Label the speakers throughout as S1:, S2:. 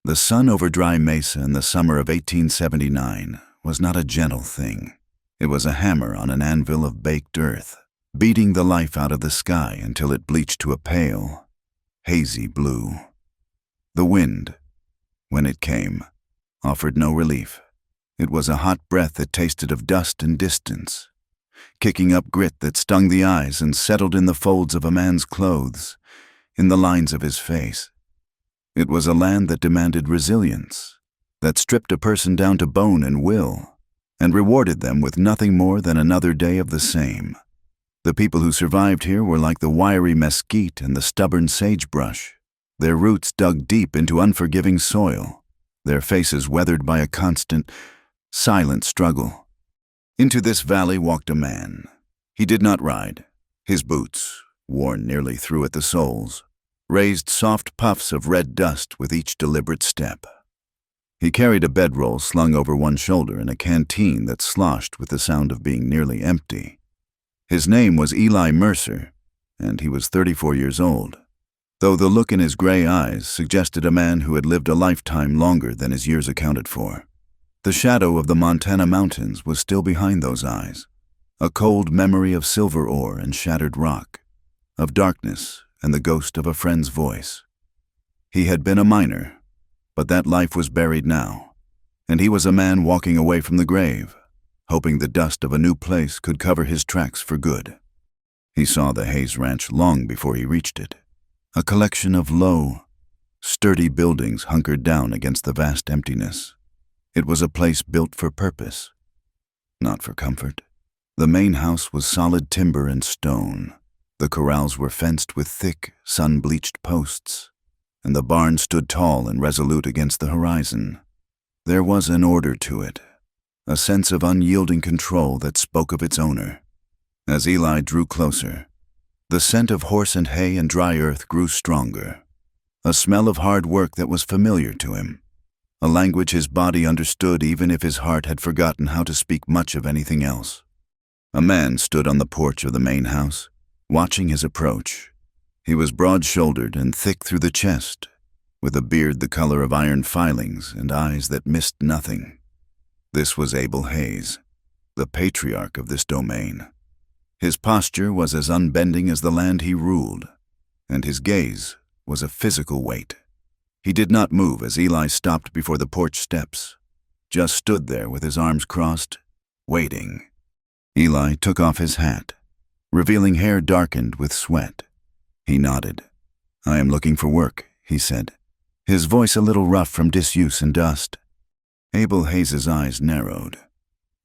S1: The sun over Dry Mesa in the summer of 1879 was not a gentle thing. It was a hammer on an anvil of baked earth, beating the life out of the sky until it bleached to a pale, hazy blue. The wind, when it came, offered no relief. It was a hot breath that tasted of dust and distance, kicking up grit that stung the eyes and settled in the folds of a man's clothes, in the lines of his face. It was a land that demanded resilience, that stripped a person down to bone and will, and rewarded them with nothing more than another day of the same. The people who survived here were like the wiry mesquite and the stubborn sagebrush, their roots dug deep into unforgiving soil, their faces weathered by a constant, silent struggle. Into this valley walked a man. He did not ride. His boots, worn nearly through at the soles, raised soft puffs of red dust with each deliberate step. He carried a bedroll slung over one shoulder and a canteen that sloshed with the sound of being nearly empty. His name was Eli Mercer, and he was 34 years old, though the look in his gray eyes suggested a man who had lived a lifetime longer than his years accounted for. The shadow of the Montana mountains was still behind those eyes, a cold memory of silver ore and shattered rock, of darkness and the ghost of a friend's voice. He had been a miner, but that life was buried now, and he was a man walking away from the grave, hoping the dust of a new place could cover his tracks for good. He saw the Hayes Ranch long before he reached it, a collection of low, sturdy buildings hunkered down against the vast emptiness. It was a place built for purpose, not for comfort. The main house was solid timber and stone. The corrals were fenced with thick, sun-bleached posts, and the barn stood tall and resolute against the horizon. There was an order to it, a sense of unyielding control that spoke of its owner. As Eli drew closer, the scent of horse and hay and dry earth grew stronger, a smell of hard work that was familiar to him, a language his body understood even if his heart had forgotten how to speak much of anything else. A man stood on the porch of the main house, watching his approach. He was broad-shouldered and thick through the chest, with a beard the color of iron filings and eyes that missed nothing. This was Abel Hayes, the patriarch of this domain. His posture was as unbending as the land he ruled, and his gaze was a physical weight. He did not move as Eli stopped before the porch steps, just stood there with his arms crossed, waiting. Eli took off his hat, revealing hair darkened with sweat. He nodded. "I am looking for work," he said, his voice a little rough from disuse and dust. Abel Hayes's eyes narrowed.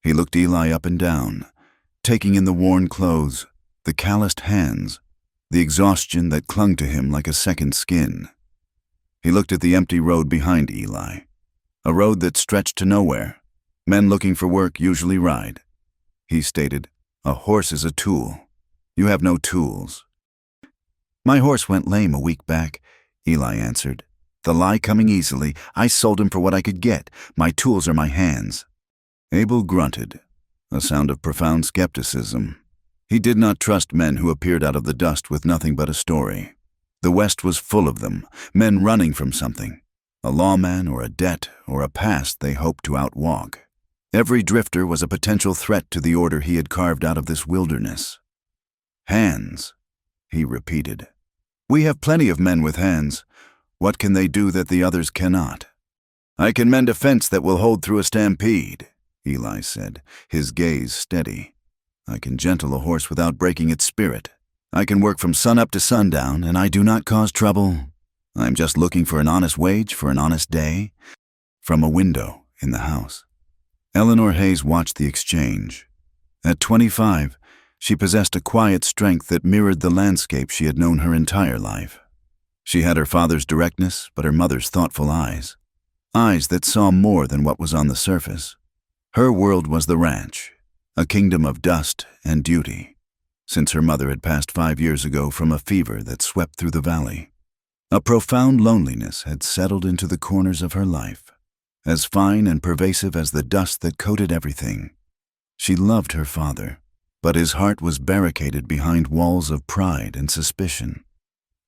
S1: He looked Eli up and down, taking in the worn clothes, the calloused hands, the exhaustion that clung to him like a second skin. He looked at the empty road behind Eli, a road that stretched to nowhere. Men looking for work usually ride. He stated, "A horse is a tool. You have no tools." "My horse went lame a week back," Eli answered. "The lie coming easily, I sold him for what I could get. My tools are my hands." Abel grunted, a sound of profound skepticism. He did not trust men who appeared out of the dust with nothing but a story. The West was full of them, men running from something, a lawman or a debt or a past they hoped to outwalk. Every drifter was a potential threat to the order he had carved out of this wilderness. "Hands," he repeated. "We have plenty of men with hands. What can they do that the others cannot?" "I can mend a fence that will hold through a stampede," Eli said, his gaze steady. "I can gentle a horse without breaking its spirit. I can work from sunup to sundown, and I do not cause trouble. I'm just looking for an honest wage for an honest day." From a window in the house, Eleanor Hayes watched the exchange. At 25, she possessed a quiet strength that mirrored the landscape she had known her entire life. She had her father's directness, but her mother's thoughtful eyes that saw more than what was on the surface. Her world was the ranch, a kingdom of dust and duty, since her mother had passed 5 years ago from a fever that swept through the valley. A profound loneliness had settled into the corners of her life, as fine and pervasive as the dust that coated everything. She loved her father, but his heart was barricaded behind walls of pride and suspicion.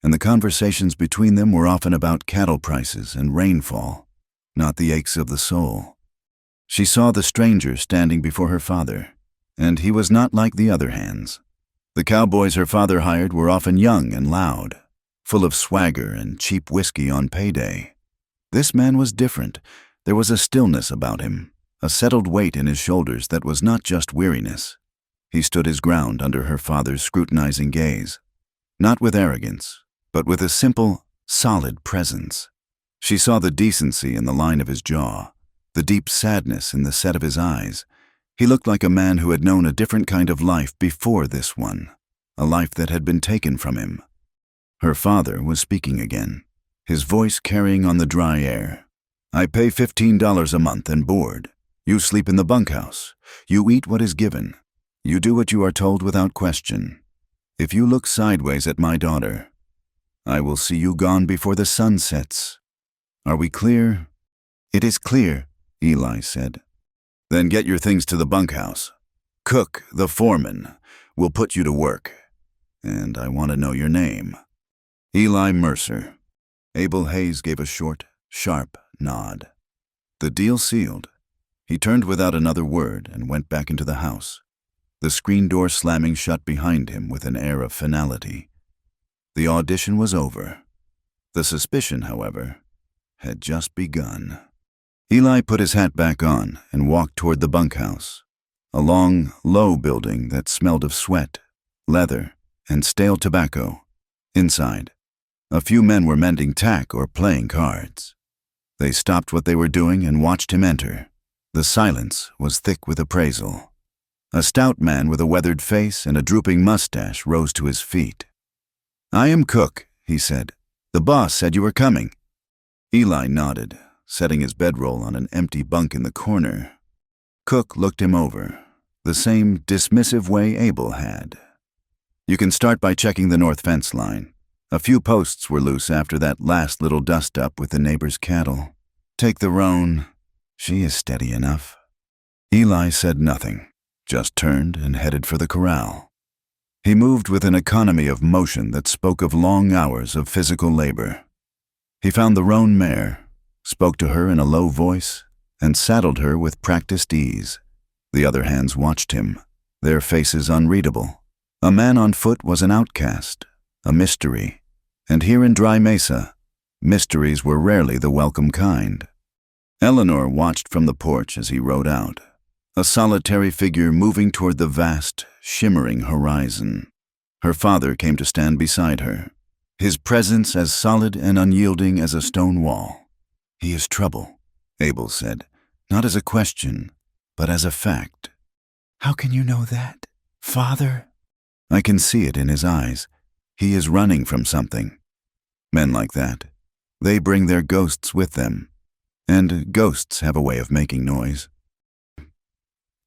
S1: and the conversations between them were often about cattle prices and rainfall, not the aches of the soul. She saw the stranger standing before her father, and he was not like the other hands. The cowboys her father hired were often young and loud, full of swagger and cheap whiskey on payday. This man was different. There was a stillness about him, a settled weight in his shoulders that was not just weariness. He stood his ground under her father's scrutinizing gaze, not with arrogance, but with a simple, solid presence. She saw the decency in the line of his jaw, the deep sadness in the set of his eyes. He looked like a man who had known a different kind of life before this one, a life that had been taken from him. Her father was speaking again, his voice carrying on the dry air. "I pay $15 a month and board. You sleep in the bunkhouse. You eat what is given. You do what you are told without question. If you look sideways at my daughter, I will see you gone before the sun sets. Are we clear?" "It is clear," Eli said. "Then get your things to the bunkhouse. Cook, the foreman, will put you to work. And I want to know your name." "Eli Mercer." Abel Hayes gave a short, sharp nod. The deal sealed. He turned without another word and went back into the house, the screen door slamming shut behind him with an air of finality. The audition was over. The suspicion, however, had just begun. Eli put his hat back on and walked toward the bunkhouse, a long, low building that smelled of sweat, leather, and stale tobacco. Inside, a few men were mending tack or playing cards. They stopped what they were doing and watched him enter. The silence was thick with appraisal. A stout man with a weathered face and a drooping mustache rose to his feet. "I am Cook," he said. "The boss said you were coming." Eli nodded, setting his bedroll on an empty bunk in the corner. Cook looked him over, the same dismissive way Abel had. "You can start by checking the north fence line. A few posts were loose after that last little dust-up with the neighbor's cattle. Take the roan. She is steady enough." Eli said nothing, just turned and headed for the corral. He moved with an economy of motion that spoke of long hours of physical labor. He found the roan mare, spoke to her in a low voice, and saddled her with practiced ease. The other hands watched him, their faces unreadable. A man on foot was an outcast, a mystery, and here in Dry Mesa, mysteries were rarely the welcome kind. Eleanor watched from the porch as he rode out, a solitary figure moving toward the vast, shimmering horizon. Her father came to stand beside her, his presence as solid and unyielding as a stone wall. "He is trouble," Abel said, not as a question, but as a fact. "How can you know that, Father?" "I can see it in his eyes. He is running from something. Men like that, they bring their ghosts with them, and ghosts have a way of making noise."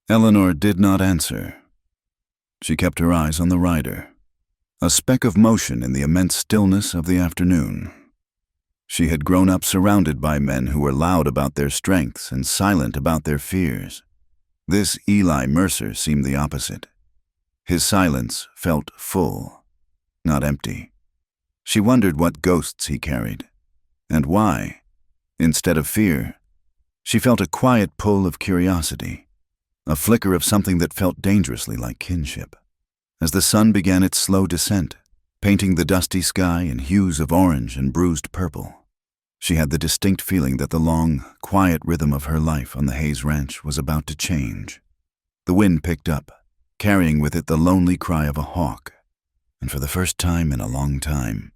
S1: Eleanor did not answer. She kept her eyes on the rider, a speck of motion in the immense stillness of the afternoon. She had grown up surrounded by men who were loud about their strengths and silent about their fears. This Eli Mercer seemed the opposite. His silence felt full, not empty. She wondered what ghosts he carried, and why. Instead of fear, she felt a quiet pull of curiosity, a flicker of something that felt dangerously like kinship. As the sun began its slow descent, painting the dusty sky in hues of orange and bruised purple, she had the distinct feeling that the long, quiet rhythm of her life on the Hayes Ranch was about to change. The wind picked up, carrying with it the lonely cry of a hawk, and for the first time in a long time,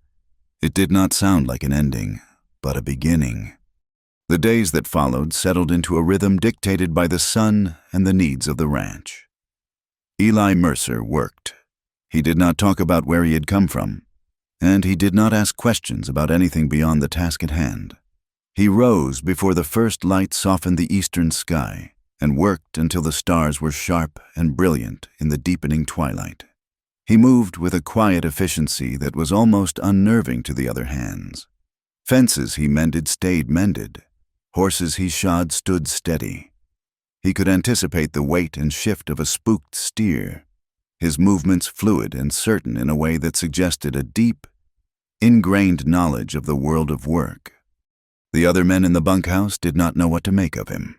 S1: it did not sound like an ending, but a beginning. The days that followed settled into a rhythm dictated by the sun and the needs of the ranch. Eli Mercer worked. He did not talk about where he had come from, and he did not ask questions about anything beyond the task at hand. He rose before the first light softened the eastern sky and worked until the stars were sharp and brilliant in the deepening twilight. He moved with a quiet efficiency that was almost unnerving to the other hands. Fences he mended stayed mended. Horses he shod stood steady. He could anticipate the weight and shift of a spooked steer, his movements fluid and certain in a way that suggested a deep, ingrained knowledge of the world of work. The other men in the bunkhouse did not know what to make of him.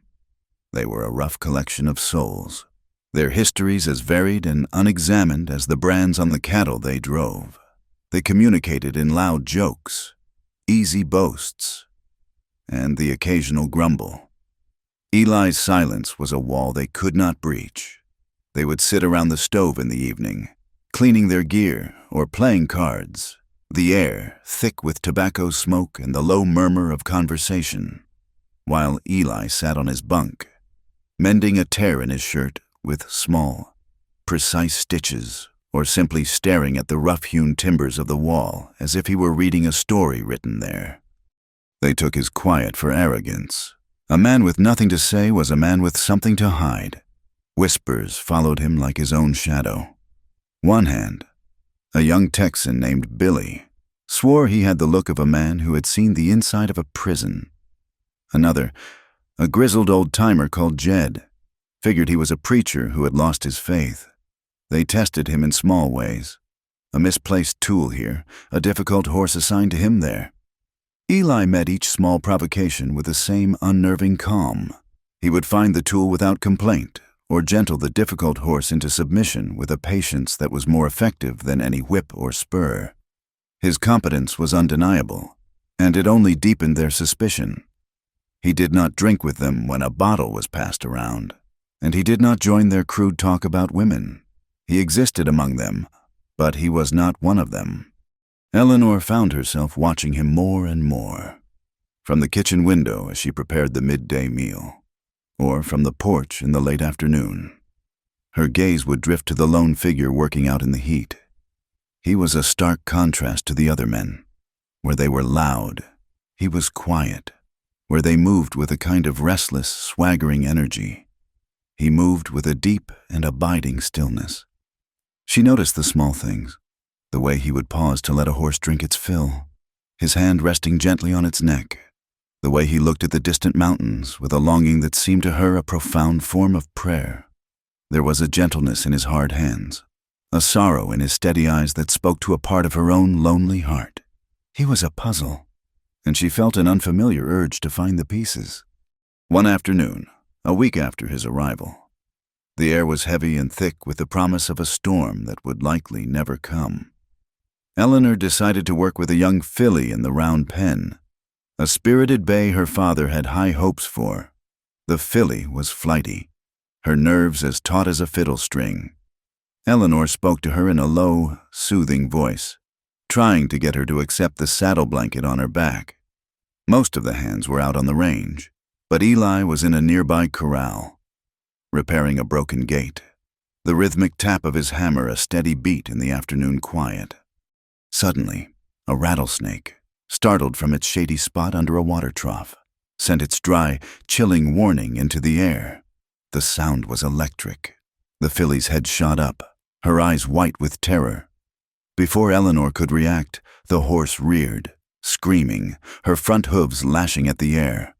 S1: They were a rough collection of souls, their histories as varied and unexamined as the brands on the cattle they drove. They communicated in loud jokes, easy boasts, and the occasional grumble. Eli's silence was a wall they could not breach. They would sit around the stove in the evening, cleaning their gear or playing cards, the air thick with tobacco smoke and the low murmur of conversation, while Eli sat on his bunk, mending a tear in his shirt with small, precise stitches, or simply staring at the rough-hewn timbers of the wall as if he were reading a story written there. They took his quiet for arrogance. A man with nothing to say was a man with something to hide. Whispers followed him like his own shadow. One hand, a young Texan named Billy, swore he had the look of a man who had seen the inside of a prison. Another, a grizzled old-timer called Jed, figured he was a preacher who had lost his faith. They tested him in small ways. A misplaced tool here, a difficult horse assigned to him there. Eli met each small provocation with the same unnerving calm. He would find the tool without complaint, or gentle the difficult horse into submission with a patience that was more effective than any whip or spur. His competence was undeniable, and it only deepened their suspicion. He did not drink with them when a bottle was passed around, and he did not join their crude talk about women. He existed among them, but he was not one of them. Eleanor found herself watching him more and more, from the kitchen window as she prepared the midday meal, or from the porch in the late afternoon. Her gaze would drift to the lone figure working out in the heat. He was a stark contrast to the other men. Where they were loud, he was quiet. Where they moved with a kind of restless, swaggering energy, he moved with a deep and abiding stillness. She noticed the small things. The way he would pause to let a horse drink its fill, his hand resting gently on its neck, the way he looked at the distant mountains with a longing that seemed to her a profound form of prayer. There was a gentleness in his hard hands, a sorrow in his steady eyes that spoke to a part of her own lonely heart. He was a puzzle, and she felt an unfamiliar urge to find the pieces. One afternoon, a week after his arrival, the air was heavy and thick with the promise of a storm that would likely never come. Eleanor decided to work with a young filly in the round pen, a spirited bay her father had high hopes for. The filly was flighty, her nerves as taut as a fiddle string. Eleanor spoke to her in a low, soothing voice, trying to get her to accept the saddle blanket on her back. Most of the hands were out on the range, but Eli was in a nearby corral, repairing a broken gate, the rhythmic tap of his hammer a steady beat in the afternoon quiet. Suddenly, a rattlesnake, startled from its shady spot under a water trough, sent its dry, chilling warning into the air. The sound was electric. The filly's head shot up, her eyes white with terror. Before Eleanor could react, the horse reared, screaming, her front hooves lashing at the air.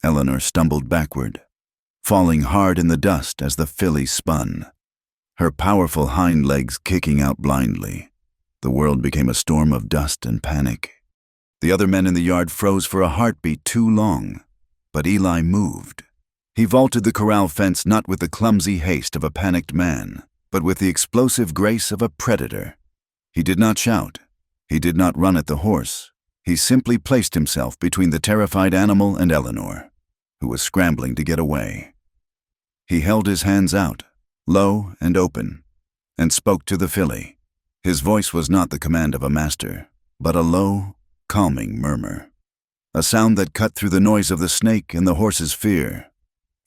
S1: Eleanor stumbled backward, falling hard in the dust as the filly spun, her powerful hind legs kicking out blindly. The world became a storm of dust and panic. The other men in the yard froze for a heartbeat too long, but Eli moved. He vaulted the corral fence not with the clumsy haste of a panicked man, but with the explosive grace of a predator. He did not shout. He did not run at the horse. He simply placed himself between the terrified animal and Eleanor, who was scrambling to get away. He held his hands out, low and open, and spoke to the filly. His voice was not the command of a master, but a low, calming murmur, a sound that cut through the noise of the snake and the horse's fear.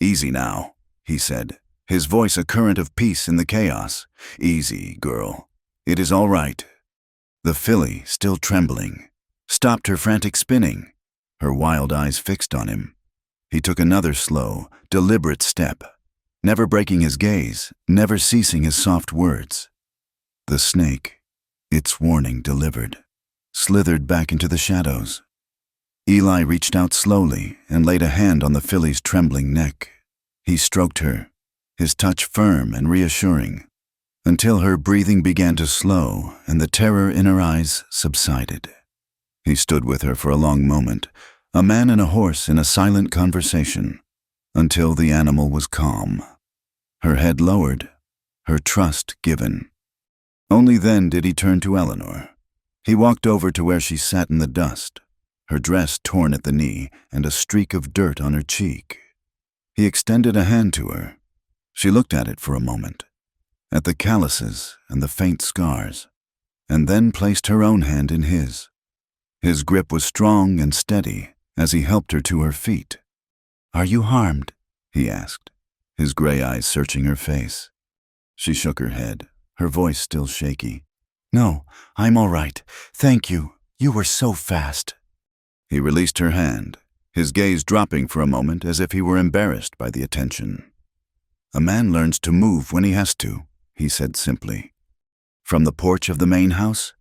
S1: "Easy now," he said, his voice a current of peace in the chaos. "Easy, girl. It is all right." The filly, still trembling, stopped her frantic spinning, her wild eyes fixed on him. He took another slow, deliberate step, never breaking his gaze, never ceasing his soft words. The snake, its warning delivered, slithered back into the shadows. Eli reached out slowly and laid a hand on the filly's trembling neck. He stroked her, his touch firm and reassuring, until her breathing began to slow and the terror in her eyes subsided. He stood with her for a long moment, a man and a horse in a silent conversation, until the animal was calm. Her head lowered, her trust given. Only then did he turn to Eleanor. He walked over to where she sat in the dust, her dress torn at the knee and a streak of dirt on her cheek. He extended a hand to her. She looked at it for a moment, at the calluses and the faint scars, and then placed her own hand in his. His grip was strong and steady as he helped her to her feet. "Are you harmed?" he asked, his gray eyes searching her face. She shook her head, her voice still shaky. "No, I'm all right. Thank you. You were so fast." He released her hand, his gaze dropping for a moment as if he were embarrassed by the attention. "A man learns to move when he has to," he said simply. From the porch of the main house,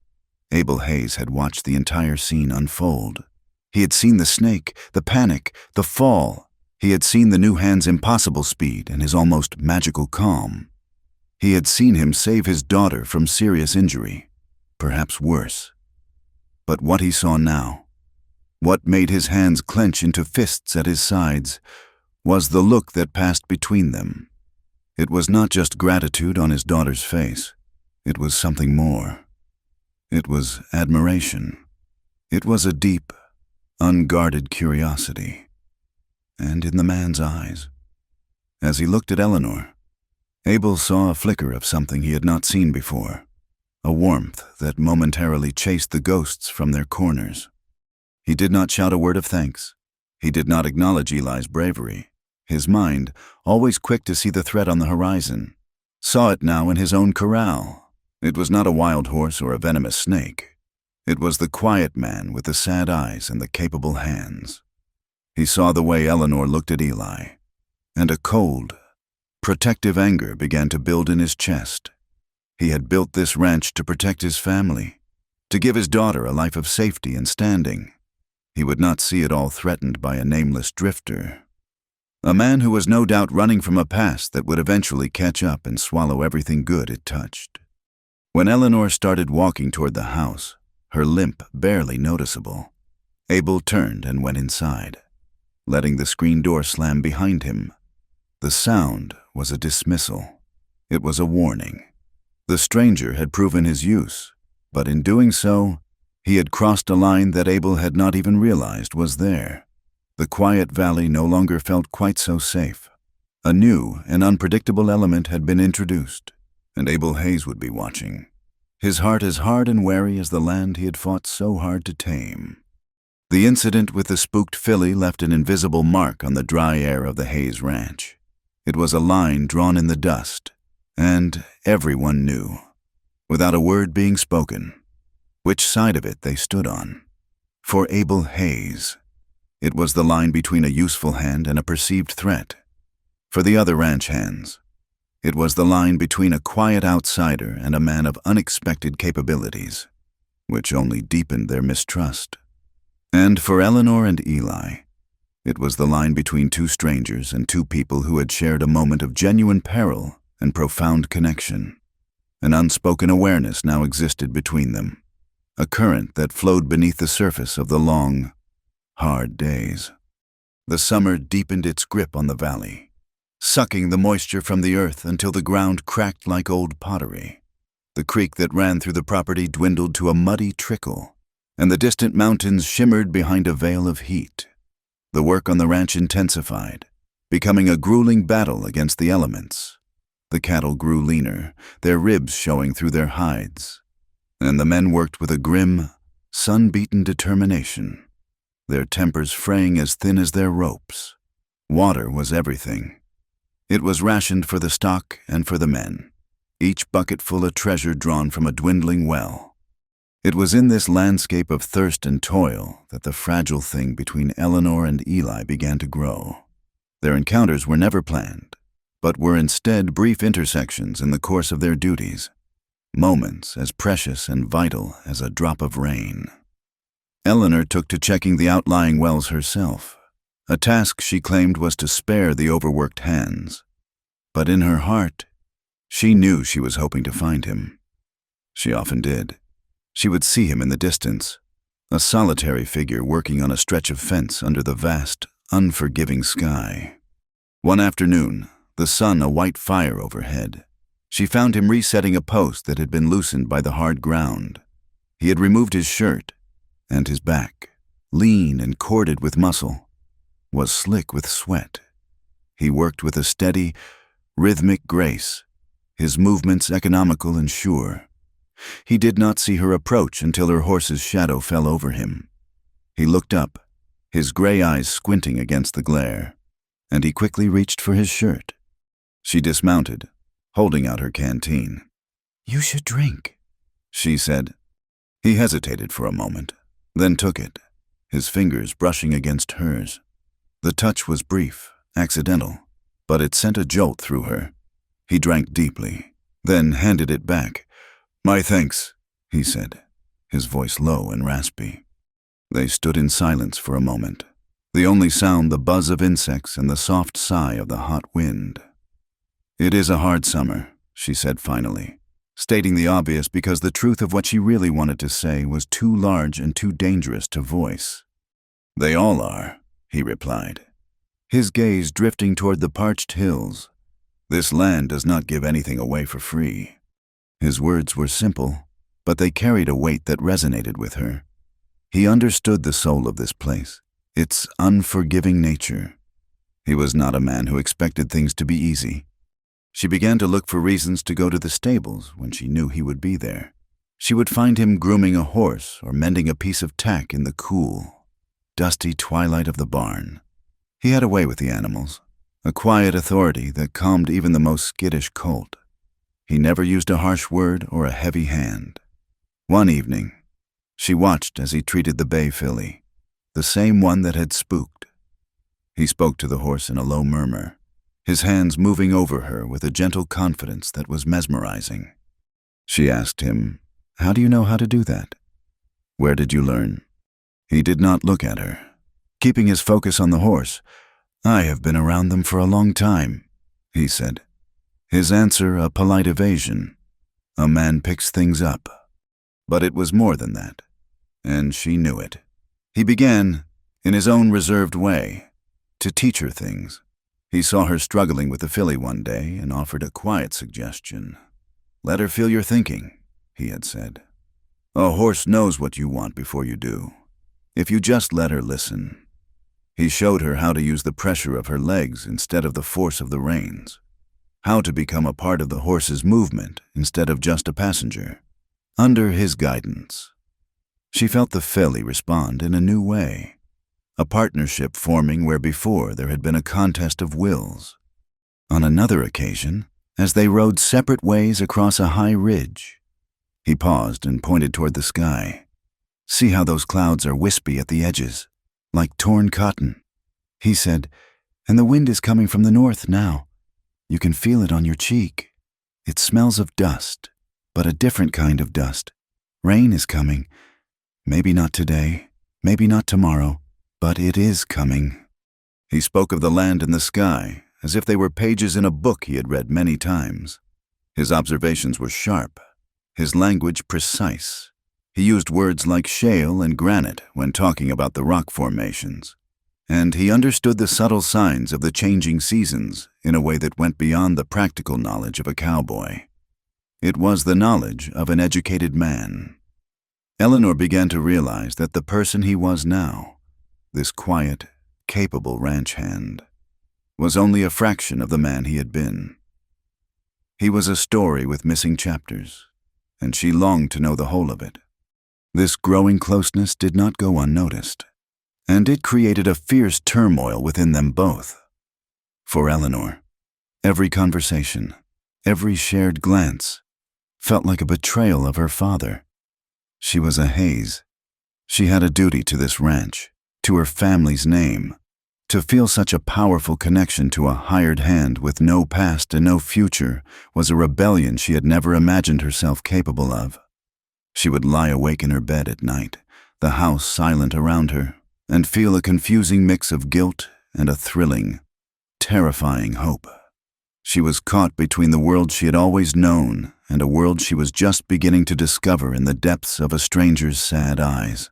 S1: Abel Hayes had watched the entire scene unfold. He had seen the snake, the panic, the fall. He had seen the new hand's impossible speed and his almost magical calm. He had seen him save his daughter from serious injury, perhaps worse. But what he saw now, what made his hands clench into fists at his sides, was the look that passed between them. It was not just gratitude on his daughter's face. It was something more. It was admiration. It was a deep, unguarded curiosity. And in the man's eyes, as he looked at Eleanor, Abel saw a flicker of something he had not seen before, a warmth that momentarily chased the ghosts from their corners. He did not shout a word of thanks. He did not acknowledge Eli's bravery. His mind, always quick to see the threat on the horizon, saw it now in his own corral. It was not a wild horse or a venomous snake. It was the quiet man with the sad eyes and the capable hands. He saw the way Eleanor looked at Eli, and a cold, protective anger began to build in his chest. He had built this ranch to protect his family, to give his daughter a life of safety and standing. He would not see it all threatened by a nameless drifter. A man who was no doubt running from a past that would eventually catch up and swallow everything good it touched. When Eleanor started walking toward the house, her limp barely noticeable, Abel turned and went inside, letting the screen door slam behind him. The sound was a dismissal. It was a warning. The stranger had proven his use, but in doing so, he had crossed a line that Abel had not even realized was there. The quiet valley no longer felt quite so safe. A new and unpredictable element had been introduced, and Abel Hayes would be watching, his heart as hard and wary as the land he had fought so hard to tame. The incident with the spooked filly left an invisible mark on the dry air of the Hayes ranch. It was a line drawn in the dust, and everyone knew, without a word being spoken, which side of it they stood on. For Abel Hayes, it was the line between a useful hand and a perceived threat. For the other ranch hands, it was the line between a quiet outsider and a man of unexpected capabilities, which only deepened their mistrust. And for Eleanor and Eli, it was the line between two strangers and two people who had shared a moment of genuine peril and profound connection. An unspoken awareness now existed between them, a current that flowed beneath the surface of the long, hard days. The summer deepened its grip on the valley, sucking the moisture from the earth until the ground cracked like old pottery. The creek that ran through the property dwindled to a muddy trickle, and the distant mountains shimmered behind a veil of heat. The work on the ranch intensified, becoming a grueling battle against the elements. The cattle grew leaner, their ribs showing through their hides, and the men worked with a grim, sun-beaten determination, their tempers fraying as thin as their ropes. Water was everything. It was rationed for the stock and for the men, each bucketful a treasure drawn from a dwindling well. It was in this landscape of thirst and toil that the fragile thing between Eleanor and Eli began to grow. Their encounters were never planned, but were instead brief intersections in the course of their duties, moments as precious and vital as a drop of rain. Eleanor took to checking the outlying wells herself, a task she claimed was to spare the overworked hands. But in her heart, she knew she was hoping to find him. She often did. She would see him in the distance, a solitary figure working on a stretch of fence under the vast, unforgiving sky. One afternoon, the sun a white fire overhead, she found him resetting a post that had been loosened by the hard ground. He had removed his shirt, and his back, lean and corded with muscle, was slick with sweat. He worked with a steady, rhythmic grace, his movements economical and sure. He did not see her approach until her horse's shadow fell over him. He looked up, his gray eyes squinting against the glare, and he quickly reached for his shirt. She dismounted, holding out her canteen. "You should drink," she said. He hesitated for a moment, then took it, his fingers brushing against hers. The touch was brief, accidental, but it sent a jolt through her. He drank deeply, then handed it back. "My thanks," he said, his voice low and raspy. They stood in silence for a moment, the only sound the buzz of insects and the soft sigh of the hot wind. "It is a hard summer," she said finally, stating the obvious because the truth of what she really wanted to say was too large and too dangerous to voice. "They all are," he replied, his gaze drifting toward the parched hills. "This land does not give anything away for free." His words were simple, but they carried a weight that resonated with her. He understood the soul of this place, its unforgiving nature. He was not a man who expected things to be easy. She began to look for reasons to go to the stables when she knew he would be there. She would find him grooming a horse or mending a piece of tack in the cool, dusty twilight of the barn. He had a way with the animals, a quiet authority that calmed even the most skittish colt. He never used a harsh word or a heavy hand. One evening, she watched as he treated the bay filly, the same one that had spooked. He spoke to the horse in a low murmur, his hands moving over her with a gentle confidence that was mesmerizing. She asked him, "How do you know how to do that? Where did you learn?" He did not look at her, keeping his focus on the horse. "I have been around them for a long time," he said. His answer a polite evasion. A man picks things up. But it was more than that, and she knew it. He began, in his own reserved way, to teach her things. He saw her struggling with the filly one day and offered a quiet suggestion. "Let her feel your thinking," he had said. "A horse knows what you want before you do, if you just let her listen." He showed her how to use the pressure of her legs instead of the force of the reins, how to become a part of the horse's movement instead of just a passenger. Under his guidance, she felt the filly respond in a new way, a partnership forming where before there had been a contest of wills. On another occasion, as they rode separate ways across a high ridge, he paused and pointed toward the sky. "See how those clouds are wispy at the edges, like torn cotton," he said, "and the wind is coming from the north now. You can feel it on your cheek. It smells of dust, but a different kind of dust. Rain is coming. Maybe not today, maybe not tomorrow, but it is coming." He spoke of the land and the sky as if they were pages in a book he had read many times. His observations were sharp, his language precise. He used words like shale and granite when talking about the rock formations, and he understood the subtle signs of the changing seasons in a way that went beyond the practical knowledge of a cowboy. It was the knowledge of an educated man. Eleanor began to realize that the person he was now, this quiet, capable ranch hand, was only a fraction of the man he had been. He was a story with missing chapters, and she longed to know the whole of it. This growing closeness did not go unnoticed, and it created a fierce turmoil within them both. For Eleanor, every conversation, every shared glance, felt like a betrayal of her father. She was a Hayes. She had a duty to this ranch, to her family's name. To feel such a powerful connection to a hired hand with no past and no future was a rebellion she had never imagined herself capable of. She would lie awake in her bed at night, the house silent around her, and feel a confusing mix of guilt and a thrilling, terrifying hope. She was caught between the world she had always known and a world she was just beginning to discover in the depths of a stranger's sad eyes.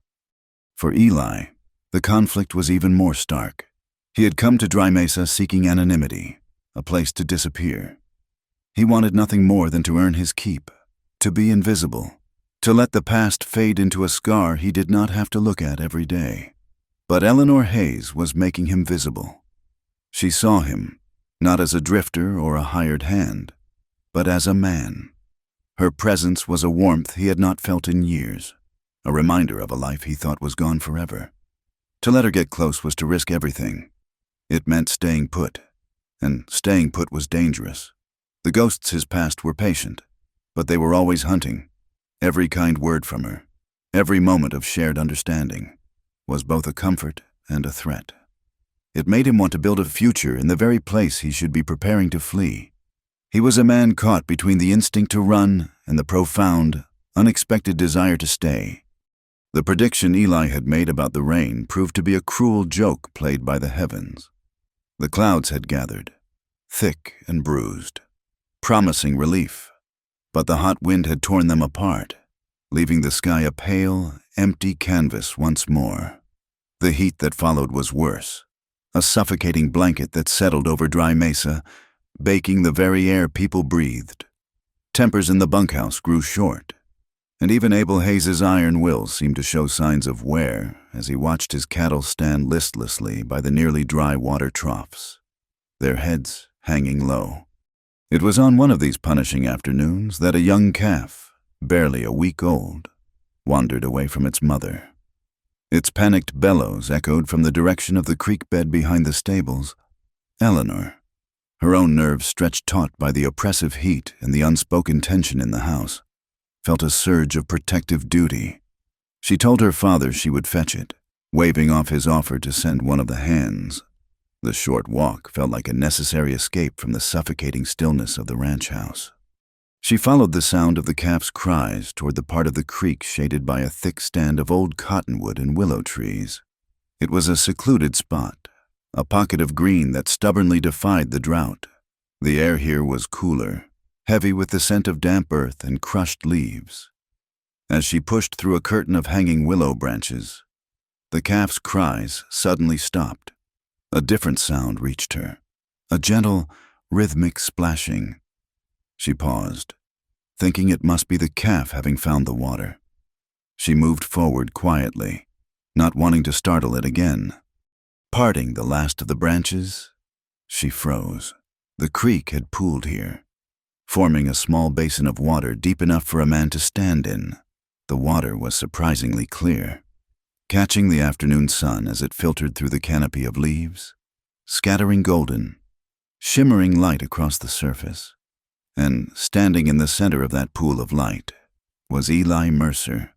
S1: For Eli, the conflict was even more stark. He had come to Dry Mesa seeking anonymity, a place to disappear. He wanted nothing more than to earn his keep, to be invisible, to let the past fade into a scar he did not have to look at every day. But Eleanor Hayes was making him visible. She saw him, not as a drifter or a hired hand, but as a man. Her presence was a warmth he had not felt in years, a reminder of a life he thought was gone forever. To let her get close was to risk everything. It meant staying put, and staying put was dangerous. The ghosts his past were patient, but they were always hunting. Every kind word from her, every moment of shared understanding, was both a comfort and a threat. It made him want to build a future in the very place he should be preparing to flee. He was a man caught between the instinct to run and the profound, unexpected desire to stay. The prediction Eli had made about the rain proved to be a cruel joke played by the heavens. The clouds had gathered, thick and bruised, promising relief, but the hot wind had torn them apart, leaving the sky a pale, empty canvas once more. The heat that followed was worse, a suffocating blanket that settled over Dry Mesa, baking the very air people breathed. Tempers in the bunkhouse grew short, and even Abel Hayes's iron will seemed to show signs of wear as he watched his cattle stand listlessly by the nearly dry water troughs, their heads hanging low. It was on one of these punishing afternoons that a young calf, barely a week old, wandered away from its mother. Its panicked bellows echoed from the direction of the creek bed behind the stables. Eleanor, her own nerves stretched taut by the oppressive heat and the unspoken tension in the house, felt a surge of protective duty. She told her father she would fetch it, waving off his offer to send one of the hands. The short walk felt like a necessary escape from the suffocating stillness of the ranch house. She followed the sound of the calf's cries toward the part of the creek shaded by a thick stand of old cottonwood and willow trees. It was a secluded spot, a pocket of green that stubbornly defied the drought. The air here was cooler, heavy with the scent of damp earth and crushed leaves. As she pushed through a curtain of hanging willow branches, the calf's cries suddenly stopped. A different sound reached her, a gentle, rhythmic splashing. She paused, thinking it must be the calf having found the water. She moved forward quietly, not wanting to startle it again. Parting the last of the branches, she froze. The creek had pooled here, forming a small basin of water deep enough for a man to stand in. The water was surprisingly clear, catching the afternoon sun as it filtered through the canopy of leaves, scattering golden, shimmering light across the surface. And standing in the center of that pool of light was Eli Mercer.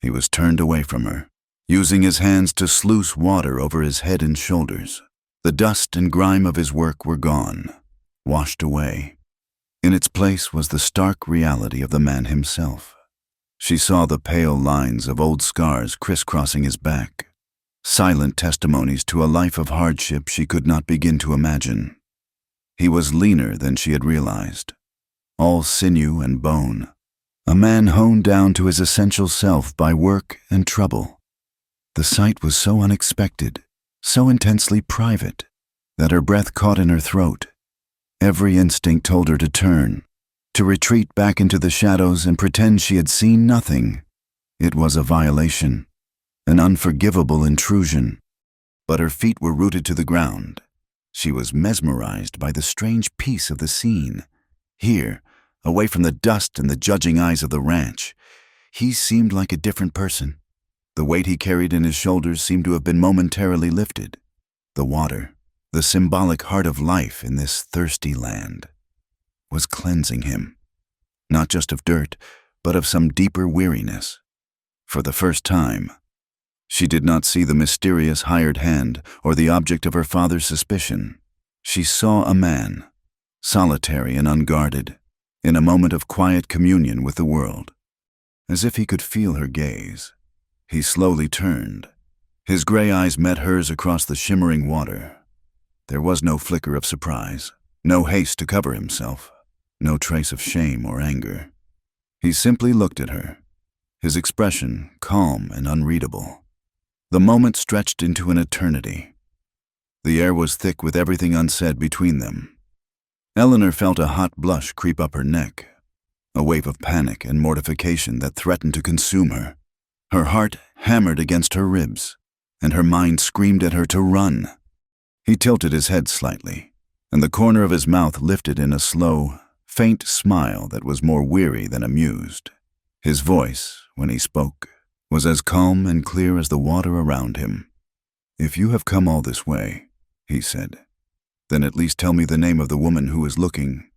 S1: He was turned away from her, using his hands to sluice water over his head and shoulders. The dust and grime of his work were gone, washed away. In its place was the stark reality of the man himself. She saw the pale lines of old scars crisscrossing his back, silent testimonies to a life of hardship she could not begin to imagine. He was leaner than she had realized, all sinew and bone, a man honed down to his essential self by work and trouble. The sight was so unexpected, so intensely private, that her breath caught in her throat. Every instinct told her to turn, to retreat back into the shadows and pretend she had seen nothing. It was a violation, an unforgivable intrusion. But her feet were rooted to the ground. She was mesmerized by the strange peace of the scene. Here, away from the dust and the judging eyes of the ranch, he seemed like a different person. The weight he carried in his shoulders seemed to have been momentarily lifted. The water, the symbolic heart of life in this thirsty land, was cleansing him, not just of dirt, but of some deeper weariness. For the first time, she did not see the mysterious hired hand or the object of her father's suspicion. She saw a man, solitary and unguarded, in a moment of quiet communion with the world. As if he could feel her gaze, he slowly turned. His gray eyes met hers across the shimmering water. There was no flicker of surprise, no haste to cover himself, no trace of shame or anger. He simply looked at her, his expression calm and unreadable. The moment stretched into an eternity. The air was thick with everything unsaid between them. Eleanor felt a hot blush creep up her neck, a wave of panic and mortification that threatened to consume her. Her heart hammered against her ribs, and her mind screamed at her to run. He tilted his head slightly, and the corner of his mouth lifted in a slow, faint smile that was more weary than amused. His voice, when he spoke, was as calm and clear as the water around him. "If you have come all this way," he said, "then at least tell me the name of the woman who is looking."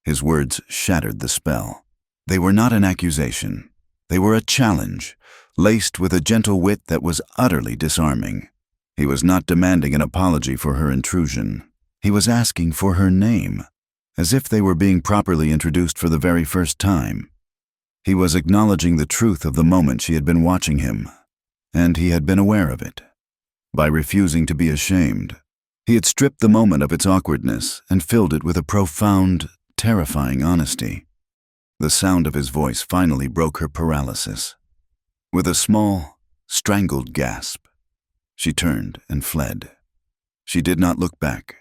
S1: His words shattered the spell. They were not an accusation. They were a challenge, laced with a gentle wit that was utterly disarming. He was not demanding an apology for her intrusion. He was asking for her name, as if they were being properly introduced for the very first time. He was acknowledging the truth of the moment she had been watching him, and he had been aware of it. By refusing to be ashamed, he had stripped the moment of its awkwardness and filled it with a profound, terrifying honesty. The sound of his voice finally broke her paralysis. With a small, strangled gasp, she turned and fled. She did not look back.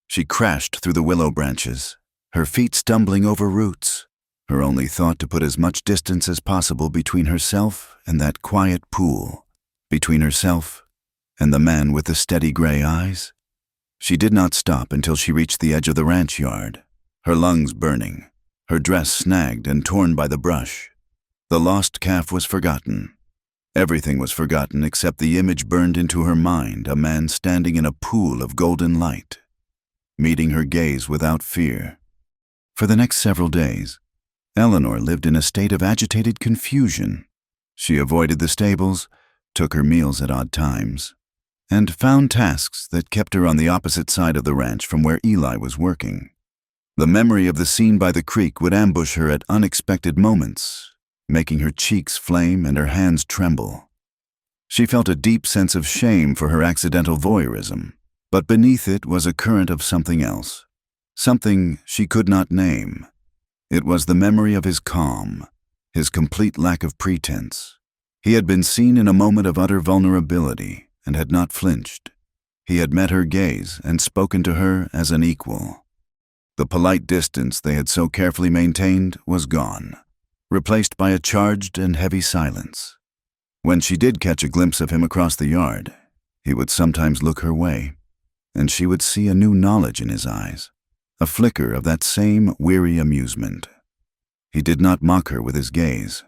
S1: She crashed through the willow branches, her feet stumbling over roots, her only thought to put as much distance as possible between herself and that quiet pool, between herself and the man with the steady gray eyes. She did not stop until she reached the edge of the ranch yard, her lungs burning, her dress snagged and torn by the brush. The lost calf was forgotten. Everything was forgotten except the image burned into her mind, a man standing in a pool of golden light, meeting her gaze without fear. For the next several days, Eleanor lived in a state of agitated confusion. She avoided the stables, took her meals at odd times, and found tasks that kept her on the opposite side of the ranch from where Eli was working. The memory of the scene by the creek would ambush her at unexpected moments, making her cheeks flame and her hands tremble. She felt a deep sense of shame for her accidental voyeurism, but beneath it was a current of something else, something she could not name. It was the memory of his calm, his complete lack of pretense. He had been seen in a moment of utter vulnerability and had not flinched. He had met her gaze and spoken to her as an equal. The polite distance they had so carefully maintained was gone, replaced by a charged and heavy silence. When she did catch a glimpse of him across the yard, he would sometimes look her way, and she would see a new knowledge in his eyes, a flicker of that same weary amusement. He did not mock her with his gaze,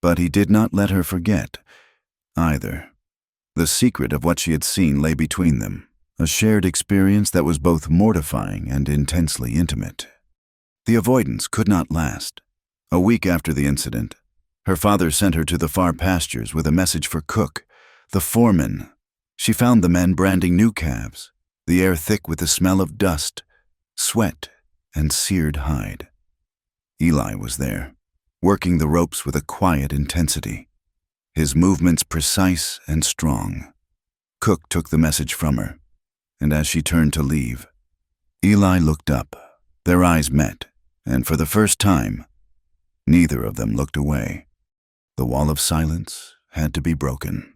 S1: but he did not let her forget, either. The secret of what she had seen lay between them, a shared experience that was both mortifying and intensely intimate. The avoidance could not last. A week after the incident, her father sent her to the far pastures with a message for Cook, the foreman. She found the men branding new calves, the air thick with the smell of dust, sweat, and seared hide. Eli was there, working the ropes with a quiet intensity, his movements precise and strong. Cook took the message from her, and as she turned to leave, Eli looked up. Their eyes met, and for the first time, neither of them looked away. The wall of silence had to be broken.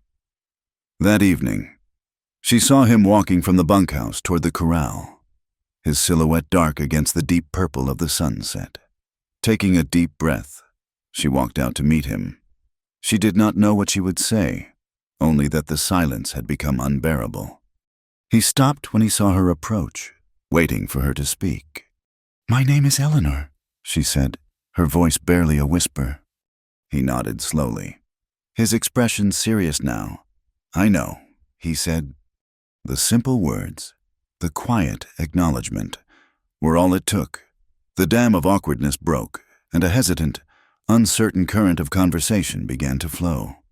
S1: That evening, she saw him walking from the bunkhouse toward the corral, his silhouette dark against the deep purple of the sunset. Taking a deep breath, she walked out to meet him. She did not know what she would say, only that the silence had become unbearable. He stopped when he saw her approach, waiting for her to speak. "My name is Eleanor," she said, her voice barely a whisper. He nodded slowly, his expression serious now. "I know," he said. The simple words, the quiet acknowledgement, were all it took. The dam of awkwardness broke, and a hesitant, uncertain current of conversation began to flow.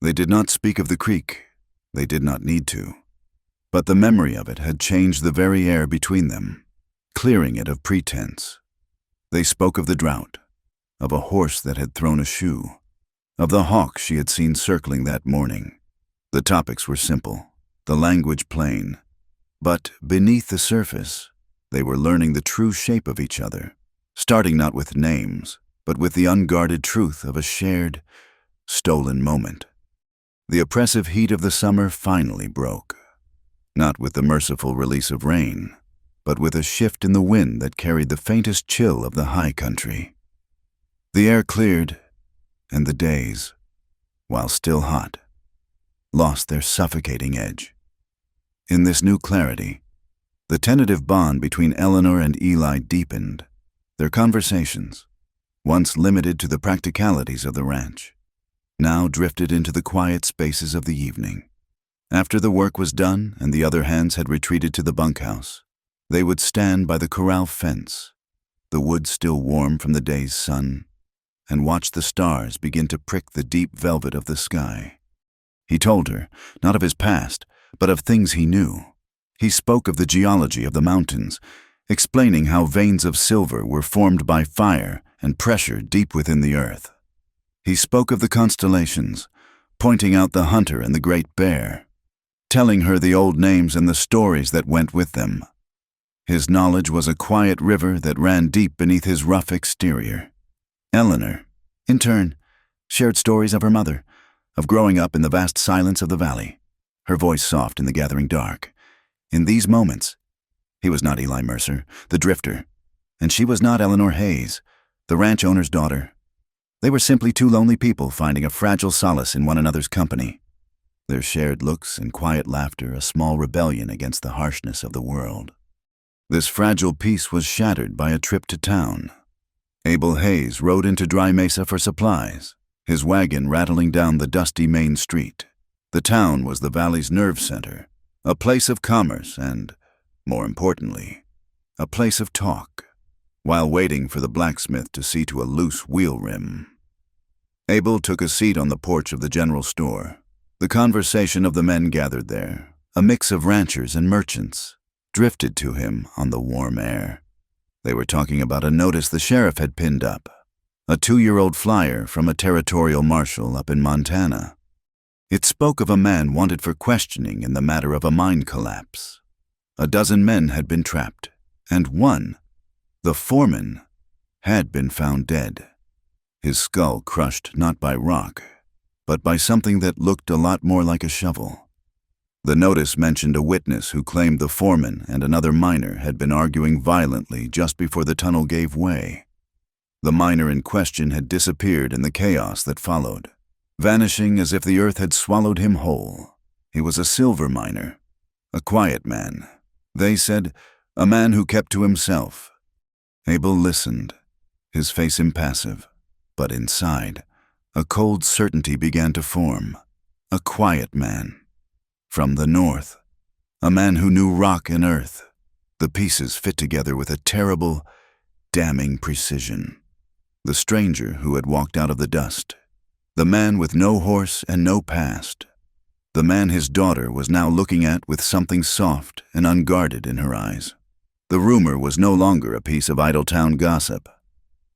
S1: They did not speak of the creek. They did not need to. But the memory of it had changed the very air between them, clearing it of pretense. They spoke of the drought, of a horse that had thrown a shoe, of the hawk she had seen circling that morning. The topics were simple, the language plain, but beneath the surface, they were learning the true shape of each other, starting not with names, but with the unguarded truth of a shared, stolen moment. The oppressive heat of the summer finally broke, not with the merciful release of rain, but with a shift in the wind that carried the faintest chill of the high country. The air cleared, and the days, while still hot, lost their suffocating edge. In this new clarity, the tentative bond between Eleanor and Eli deepened. Their conversations, once limited to the practicalities of the ranch, now drifted into the quiet spaces of the evening. After the work was done and the other hands had retreated to the bunkhouse, they would stand by the corral fence, the wood still warm from the day's sun, and watch the stars begin to prick the deep velvet of the sky. He told her, not of his past, but of things he knew. He spoke of the geology of the mountains, explaining how veins of silver were formed by fire and pressure deep within the earth. He spoke of the constellations, pointing out the hunter and the great bear, telling her the old names and the stories that went with them. His knowledge was a quiet river that ran deep beneath his rough exterior. Eleanor, in turn, shared stories of her mother, of growing up in the vast silence of the valley, her voice soft in the gathering dark. In these moments, he was not Eli Mercer, the drifter, and she was not Eleanor Hayes, the ranch owner's daughter. They were simply two lonely people finding a fragile solace in one another's company, their shared looks and quiet laughter a small rebellion against the harshness of the world. This fragile peace was shattered by a trip to town. Abel Hayes rode into Dry Mesa for supplies, his wagon rattling down the dusty main street. The town was the valley's nerve center, a place of commerce and, more importantly, a place of talk, while waiting for the blacksmith to see to a loose wheel rim. Abel took a seat on the porch of the general store. The conversation of the men gathered there, a mix of ranchers and merchants, drifted to him on the warm air. They were talking about a notice the sheriff had pinned up, a 2-year-old flyer from a territorial marshal up in Montana. It spoke of a man wanted for questioning in the matter of a mine collapse. 12 men had been trapped, and one, the foreman, had been found dead, his skull crushed not by rock, but by something that looked a lot more like a shovel. The notice mentioned a witness who claimed the foreman and another miner had been arguing violently just before the tunnel gave way. The miner in question had disappeared in the chaos that followed, vanishing as if the earth had swallowed him whole. He was a silver miner, a quiet man. They said, a man who kept to himself. Abel listened, his face impassive, but inside, a cold certainty began to form. A quiet man. From the north. A man who knew rock and earth. The pieces fit together with a terrible, damning precision. The stranger who had walked out of the dust. The man with no horse and no past. The man his daughter was now looking at with something soft and unguarded in her eyes. The rumor was no longer a piece of idle town gossip.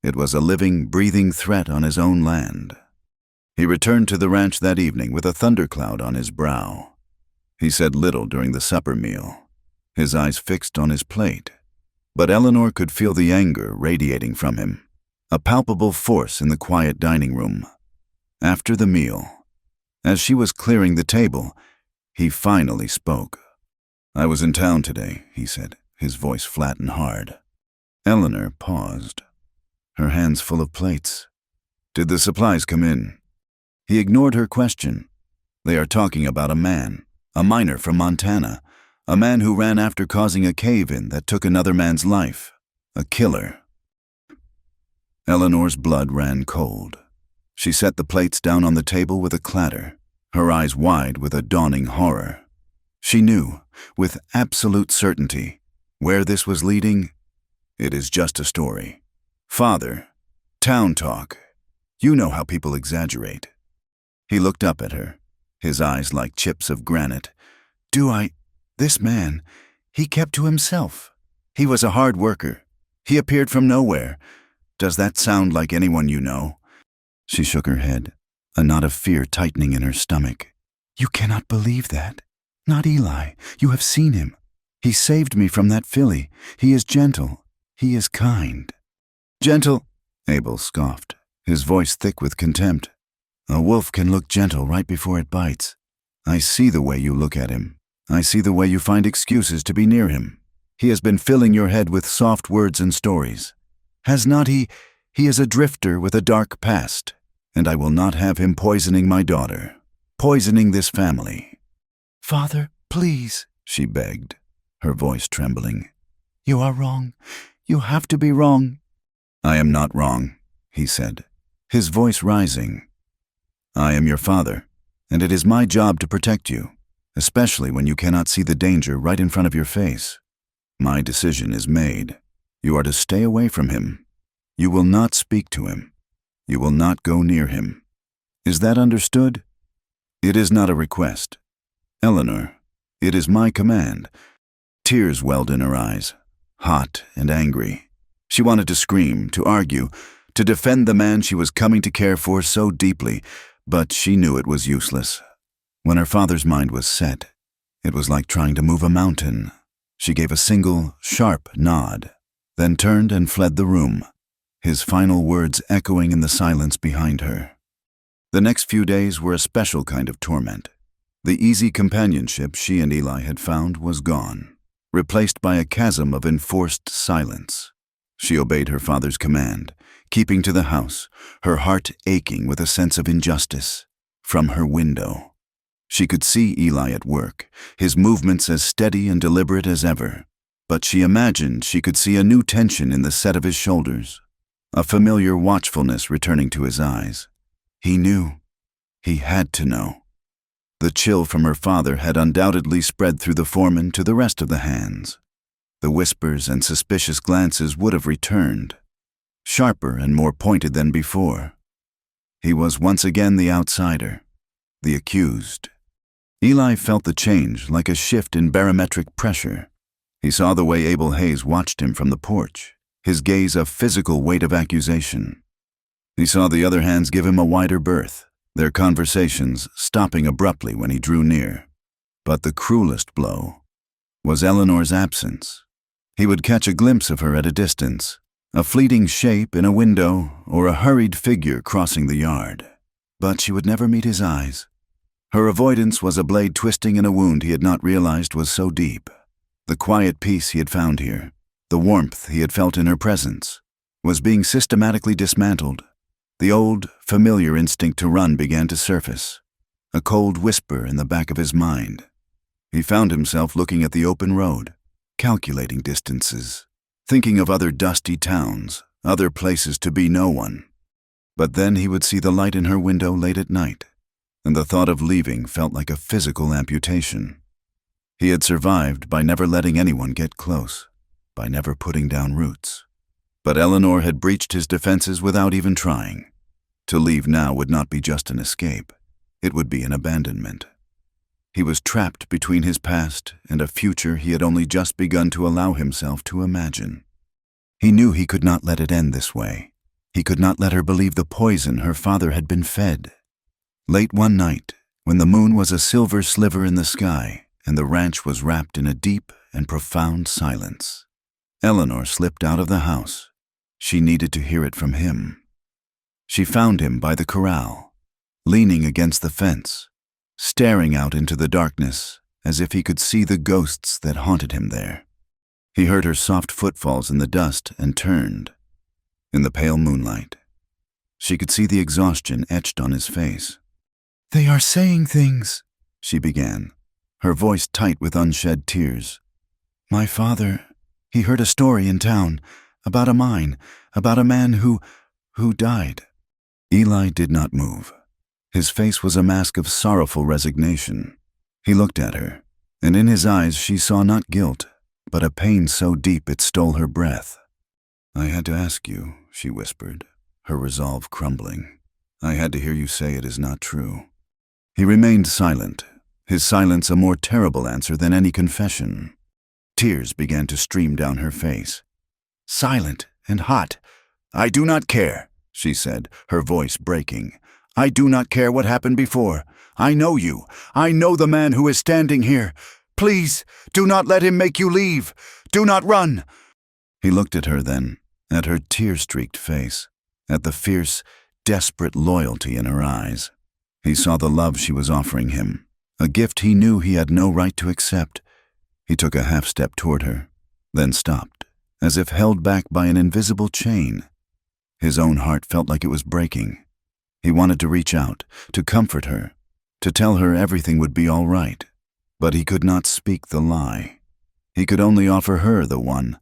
S1: It was a living, breathing threat on his own land. He returned to the ranch that evening with a thundercloud on his brow. He said little during the supper meal, his eyes fixed on his plate. But Eleanor could feel the anger radiating from him, a palpable force in the quiet dining room. After the meal, as she was clearing the table, he finally spoke. "I was in town today," he said, his voice flat and hard. Eleanor paused, her hands full of plates. "Did the supplies come in?" He ignored her question. "They are talking about a man, a miner from Montana, a man who ran after causing a cave-in that took another man's life, a killer." Eleanor's blood ran cold. She set the plates down on the table with a clatter, her eyes wide with a dawning horror. She knew, with absolute certainty, where this was leading. It is just a story. Father, town talk. You know how people exaggerate. He looked up at her, his eyes like chips of granite. This man, he kept to himself. He was a hard worker. He appeared from nowhere. Does that sound like anyone you know?" She shook her head, a knot of fear tightening in her stomach. "You cannot believe that. Not Eli. You have seen him. He saved me from that filly. He is gentle. He is kind." "Gentle?" Abel scoffed, his voice thick with contempt. A wolf can look gentle right before it bites. I see the way you look at him. I see the way you find excuses to be near him. He has been filling your head with soft words and stories. Has not he? He is a drifter with a dark past, and I will not have him poisoning my daughter, poisoning this family."
S2: "Father, please,"
S1: she begged, her voice trembling.
S2: "You are wrong. You have to be wrong."
S1: "I am not wrong," he said, his voice rising. "I am your father, and it is my job to protect you, especially when you cannot see the danger right in front of your face. My decision is made. You are to stay away from him. You will not speak to him. You will not go near him. Is that understood? It is not a request. Eleanor, it is my command." Tears welled in her eyes, hot and angry. She wanted to scream, to argue, to defend the man she was coming to care for so deeply, but she knew it was useless. When her father's mind was set, it was like trying to move a mountain. She gave a single, sharp nod, then turned and fled the room, his final words echoing in the silence behind her. The next few days were a special kind of torment. The easy companionship she and Eli had found was gone, replaced by a chasm of enforced silence. She obeyed her father's command, keeping to the house, her heart aching with a sense of injustice. From her window, she could see Eli at work, his movements as steady and deliberate as ever, but she imagined she could see a new tension in the set of his shoulders, a familiar watchfulness returning to his eyes. He knew. He had to know. The chill from her father had undoubtedly spread through the foreman to the rest of the hands. The whispers and suspicious glances would have returned, sharper and more pointed than before. He was once again the outsider, the accused. Eli felt the change like a shift in barometric pressure. He saw the way Abel Hayes watched him from the porch, his gaze a physical weight of accusation. He saw the other hands give him a wider berth, their conversations stopping abruptly when he drew near. But the cruelest blow was Eleanor's absence. He would catch a glimpse of her at a distance, a fleeting shape in a window or a hurried figure crossing the yard. But she would never meet his eyes. Her avoidance was a blade twisting in a wound he had not realized was so deep. The quiet peace he had found here, the warmth he had felt in her presence, was being systematically dismantled. The old, familiar instinct to run began to surface, a cold whisper in the back of his mind. He found himself looking at the open road, calculating distances, thinking of other dusty towns, other places to be no one. But then he would see the light in her window late at night, and the thought of leaving felt like a physical amputation. He had survived by never letting anyone get close, by never putting down roots. But Eleanor had breached his defenses without even trying. To leave now would not be just an escape. It would be an abandonment. He was trapped between his past and a future he had only just begun to allow himself to imagine. He knew he could not let it end this way. He could not let her believe the poison her father had been fed. Late one night, when the moon was a silver sliver in the sky and the ranch was wrapped in a deep and profound silence, Eleanor slipped out of the house. She needed to hear it from him. She found him by the corral, leaning against the fence, staring out into the darkness as if he could see the ghosts that haunted him there. He heard her soft footfalls in the dust and turned. In the pale moonlight, she could see the exhaustion etched on his face.
S2: "They are saying things,"
S1: she began, her voice tight with unshed tears.
S2: "My father, he heard a story in town, about a mine, about a man who died."
S1: Eli did not move. His face was a mask of sorrowful resignation. He looked at her, and in his eyes she saw not guilt, but a pain so deep it stole her breath. "I had to ask you," she whispered, her resolve crumbling. "I had to hear you say it is not true." He remained silent, his silence a more terrible answer than any confession. Tears began to stream down her face.
S2: "Silent and hot.
S1: "I do not care," she said, her voice breaking. "I do not care what happened before. I know you. I know the man who is standing here. Please, do not let him make you leave. Do not run." He looked at her then, at her tear-streaked face, at the fierce, desperate loyalty in her eyes. He saw the love she was offering him, a gift he knew he had no right to accept. He took a half step toward her, then stopped, as if held back by an invisible chain. His own heart felt like it was breaking. He wanted to reach out, to comfort her, to tell her everything would be all right. But he could not speak the lie. He could only offer her the one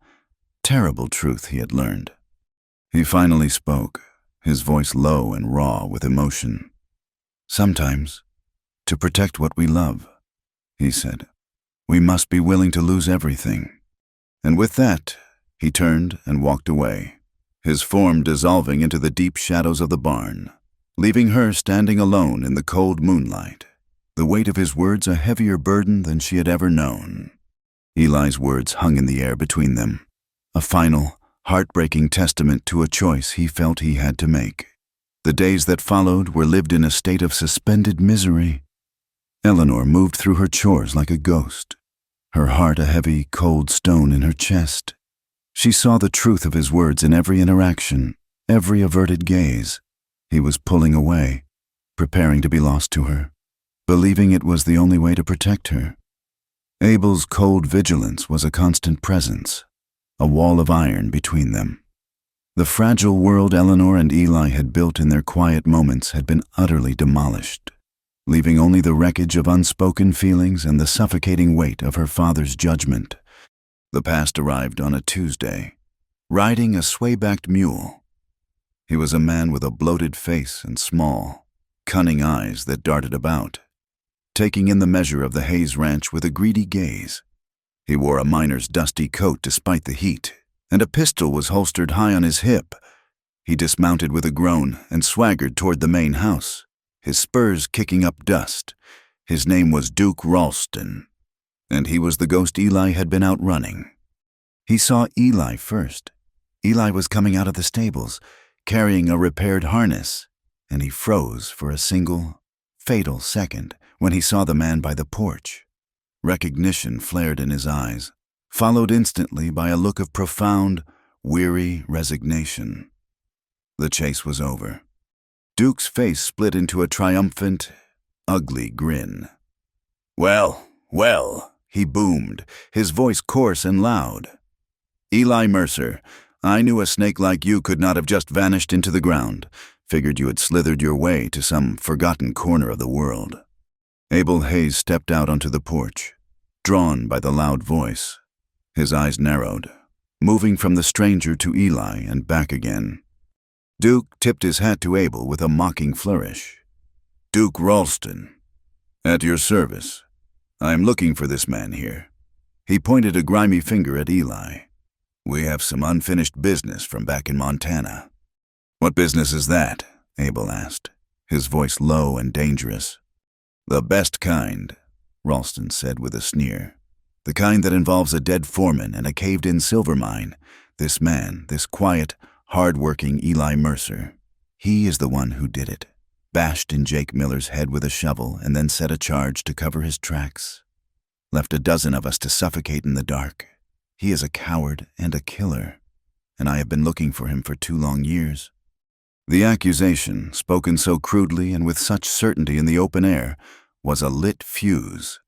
S1: terrible truth he had learned. He finally spoke, his voice low and raw with emotion. "Sometimes, to protect what we love," he said, "we must be willing to lose everything." And with that, he turned and walked away, his form dissolving into the deep shadows of the barn, leaving her standing alone in the cold moonlight, the weight of his words a heavier burden than she had ever known. Eli's words hung in the air between them, a final, heartbreaking testament to a choice he felt he had to make. The days that followed were lived in a state of suspended misery. Eleanor moved through her chores like a ghost, her heart a heavy, cold stone in her chest. She saw the truth of his words in every interaction, every averted gaze. He was pulling away, preparing to be lost to her, believing it was the only way to protect her. Abel's cold vigilance was a constant presence, a wall of iron between them. The fragile world Eleanor and Eli had built in their quiet moments had been utterly demolished, leaving only the wreckage of unspoken feelings and the suffocating weight of her father's judgment. The past arrived on a Tuesday, riding a sway-backed mule. He was a man with a bloated face and small, cunning eyes that darted about, taking in the measure of the Hayes Ranch with a greedy gaze. He wore a miner's dusty coat despite the heat, and a pistol was holstered high on his hip. He dismounted with a groan and swaggered toward the main house, his spurs kicking up dust. His name was Duke Ralston, and he was the ghost Eli had been outrunning. He saw Eli first. Eli was coming out of the stables, carrying a repaired harness, and he froze for a single, fatal second when he saw the man by the porch. Recognition flared in his eyes, followed instantly by a look of profound, weary resignation. The chase was over. Duke's face split into a triumphant, ugly grin. "Well, well," he boomed, his voice coarse and loud. "Eli Mercer, I knew a snake like you could not have just vanished into the ground. Figured you had slithered your way to some forgotten corner of the world." Abel Hayes stepped out onto the porch, drawn by the loud voice. His eyes narrowed, moving from the stranger to Eli and back again. Duke tipped his hat to Abel with a mocking flourish. "Duke Ralston, at your service. I am looking for this man here." He pointed a grimy finger at Eli. "We have some unfinished business from back in Montana." "What business is that?" Abel asked, his voice low and dangerous. "The best kind," Ralston said with a sneer. "The kind that involves a dead foreman and a caved-in silver mine. This man, this quiet, hard-working Eli Mercer, he is the one who did it. Bashed in Jake Miller's head with a shovel and then set a charge to cover his tracks. Left a dozen of us to suffocate in the dark. He is a coward and a killer, and I have been looking for him for 2 long years." The accusation, spoken so crudely and with such certainty in the open air, was a lit fuse.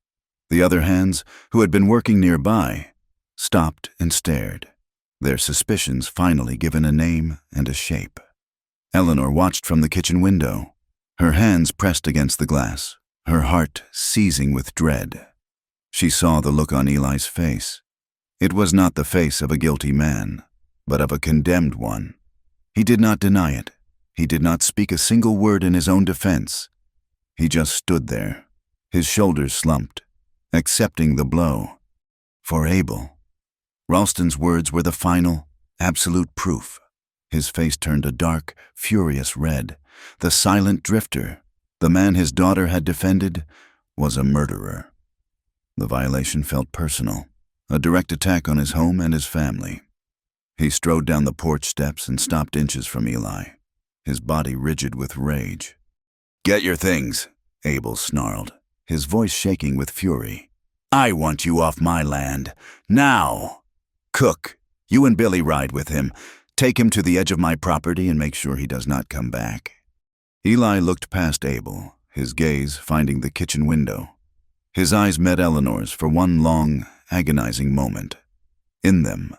S1: The other hands, who had been working nearby, stopped and stared, their suspicions finally given a name and a shape. Eleanor watched from the kitchen window, her hands pressed against the glass, her heart seizing with dread. She saw the look on Eli's face. It was not the face of a guilty man, but of a condemned one. He did not deny it. He did not speak a single word in his own defense. He just stood there, his shoulders slumped, accepting the blow. For Abel, Ralston's words were the final, absolute proof. His face turned a dark, furious red. The silent drifter, the man his daughter had defended, was a murderer. The violation felt personal, a direct attack on his home and his family. He strode down the porch steps and stopped inches from Eli, his body rigid with rage. "Get your things," Abel snarled, his voice shaking with fury. "I want you off my land. Now! Cook, you and Billy ride with him. Take him to the edge of my property and make sure he does not come back. Eli looked past Abel, his gaze finding the kitchen window. His eyes met Eleanor's for one long, agonizing moment. In them,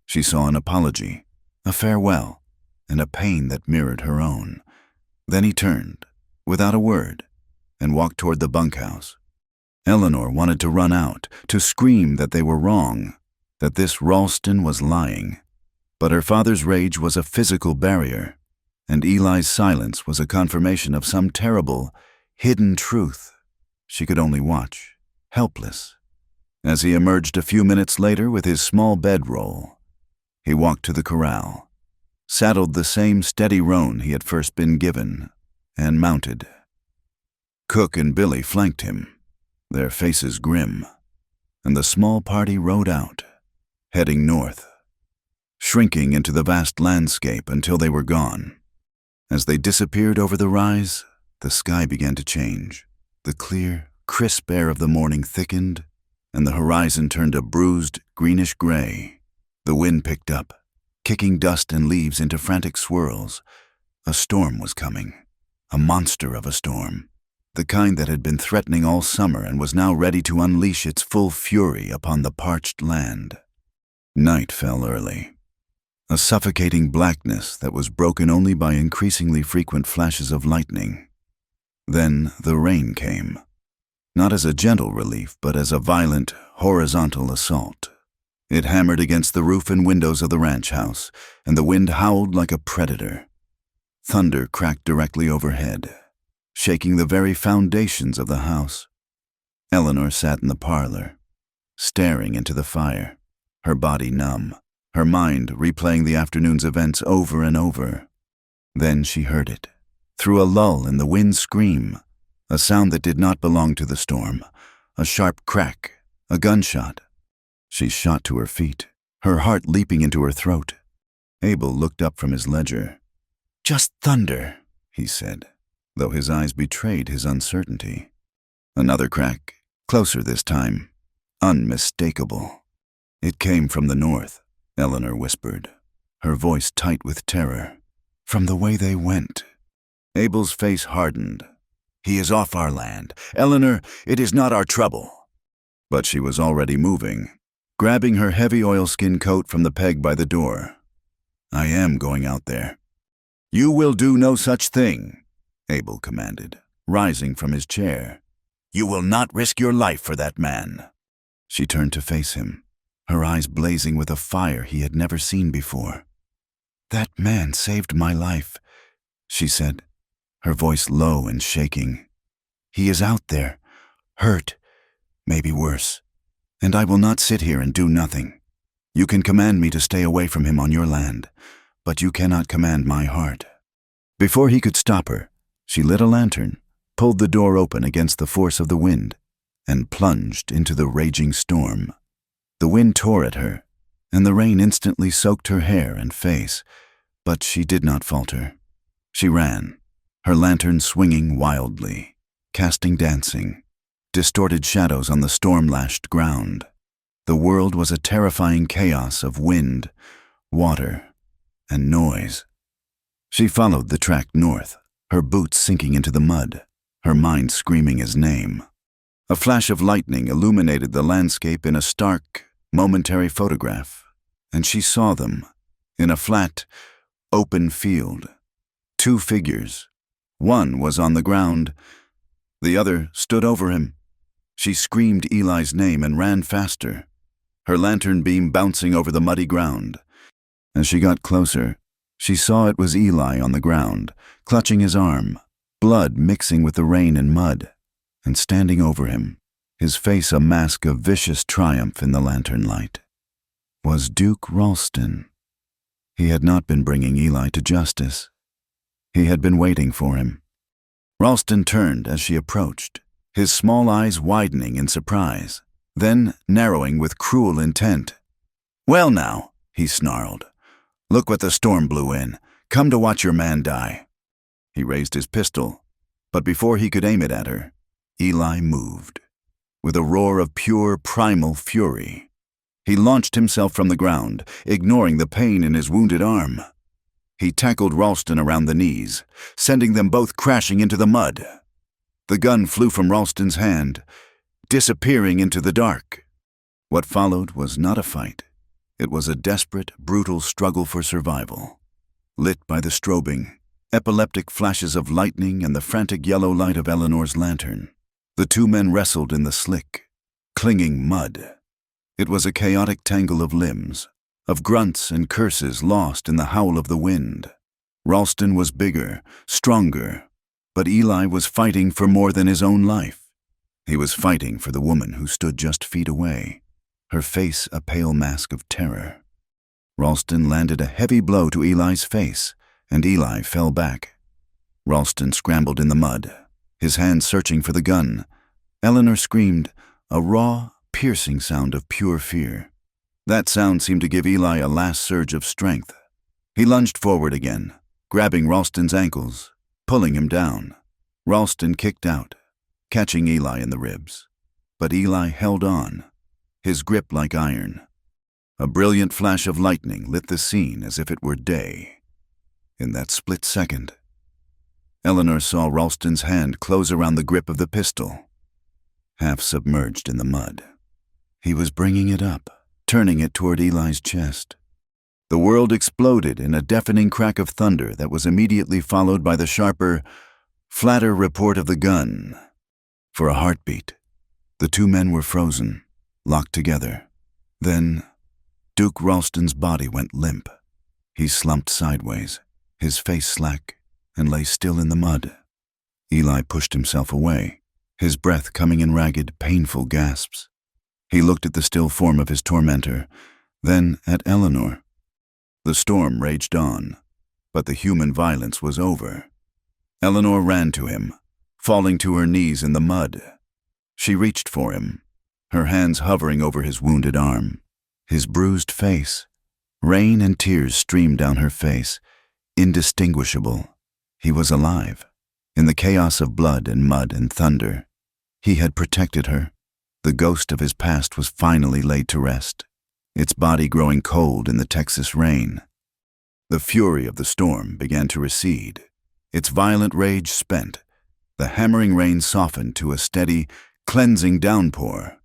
S1: she saw an apology, a farewell, and a pain that mirrored her own. Then he turned, without a word, and walked toward the bunkhouse. Eleanor wanted to run out, to scream that they were wrong, that this Ralston was lying. But her father's rage was a physical barrier, and Eli's silence was a confirmation of some terrible, hidden truth. She could only watch, helpless. As he emerged a few minutes later with his small bedroll, he walked to the corral, saddled the same steady roan he had first been given, and mounted. Cook and Billy flanked him, their faces grim, and the small party rode out, heading north, shrinking into the vast landscape until they were gone. As they disappeared over the rise, the sky began to change. The clear, crisp air of the morning thickened, and the horizon turned a bruised, greenish gray. The wind picked up, kicking dust and leaves into frantic swirls. A storm was coming, a monster of a storm, the kind that had been threatening all summer and was now ready to unleash its full fury upon the parched land. Night fell early, a suffocating blackness that was broken only by increasingly frequent flashes of lightning. Then the rain came, not as a gentle relief, but as a violent, horizontal assault. It hammered against the roof and windows of the ranch house, and the wind howled like a predator. Thunder cracked directly overhead, shaking the very foundations of the house. Eleanor sat in the parlor, staring into the fire, her body numb, her mind replaying the afternoon's events over and over. Then she heard it, through a lull in the wind's scream, a sound that did not belong to the storm, a sharp crack, a gunshot. She shot to her feet, her heart leaping into her throat. Abel looked up from his ledger. "Just thunder," he said, though his eyes betrayed his uncertainty. Another crack, closer this time, unmistakable. "It came from the north," Eleanor whispered, her voice tight with terror. "From the way they went." Abel's face hardened. "He is off our land. Eleanor, it is not our trouble." But she was already moving, grabbing her heavy oilskin coat from the peg by the door. "I am going out there." "You will do no such thing," Abel commanded, rising from his chair. "You will not risk your life for that man." She turned to face him, her eyes blazing with a fire he had never seen before. "That man saved my life," she said, her voice low and shaking. "He is out there, hurt, maybe worse, and I will not sit here and do nothing. You can command me to stay away from him on your land, but you cannot command my heart." Before he could stop her, she lit a lantern, pulled the door open against the force of the wind, and plunged into the raging storm. The wind tore at her, and the rain instantly soaked her hair and face, but she did not falter. She ran, her lantern swinging wildly, casting dancing, distorted shadows on the storm-lashed ground. The world was a terrifying chaos of wind, water, and noise. She followed the track north, her boots sinking into the mud, her mind screaming his name. A flash of lightning illuminated the landscape in a stark, momentary photograph, and she saw them, in a flat, open field. Two figures. One was on the ground, the other stood over him. She screamed Eli's name and ran faster, her lantern beam bouncing over the muddy ground. As she got closer, she saw it was Eli on the ground, clutching his arm, blood mixing with the rain and mud, and standing over him, his face a mask of vicious triumph in the lantern light, was Duke Ralston. He had not been bringing Eli to justice. He had been waiting for him. Ralston turned as she approached, his small eyes widening in surprise, then narrowing with cruel intent. "Well now," he snarled, "look what the storm blew in. Come to watch your man die." He raised his pistol, but before he could aim it at her, Eli moved. With a roar of pure primal fury, he launched himself from the ground, ignoring the pain in his wounded arm. He tackled Ralston around the knees, sending them both crashing into the mud. The gun flew from Ralston's hand, disappearing into the dark. What followed was not a fight. It was a desperate, brutal struggle for survival. Lit by the strobing, epileptic flashes of lightning and the frantic yellow light of Eleanor's lantern, the two men wrestled in the slick, clinging mud. It was a chaotic tangle of limbs, of grunts and curses lost in the howl of the wind. Ralston was bigger, stronger, but Eli was fighting for more than his own life. He was fighting for the woman who stood just feet away, her face a pale mask of terror. Ralston landed a heavy blow to Eli's face, and Eli fell back. Ralston scrambled in the mud, his hands searching for the gun. Eleanor screamed, a raw, piercing sound of pure fear. That sound seemed to give Eli a last surge of strength. He lunged forward again, grabbing Ralston's ankles, pulling him down. Ralston kicked out, catching Eli in the ribs. But Eli held on, his grip like iron. A brilliant flash of lightning lit the scene as if it were day. In that split second, Eleanor saw Ralston's hand close around the grip of the pistol, half submerged in the mud. He was bringing it up, turning it toward Eli's chest. The world exploded in a deafening crack of thunder that was immediately followed by the sharper, flatter report of the gun. For a heartbeat, the two men were frozen, locked together. Then, Duke Ralston's body went limp. He slumped sideways, his face slack, and lay still in the mud. Eli pushed himself away, his breath coming in ragged, painful gasps. He looked at the still form of his tormentor, then at Eleanor. The storm raged on, but the human violence was over. Eleanor ran to him, falling to her knees in the mud. She reached for him, her hands hovering over his wounded arm. His bruised face, rain and tears streamed down her face, indistinguishable. He was alive. In the chaos of blood and mud and thunder, he had protected her. The ghost of his past was finally laid to rest, its body growing cold in the Texas rain. The fury of the storm began to recede, its violent rage spent. The hammering rain softened to a steady, cleansing downpour,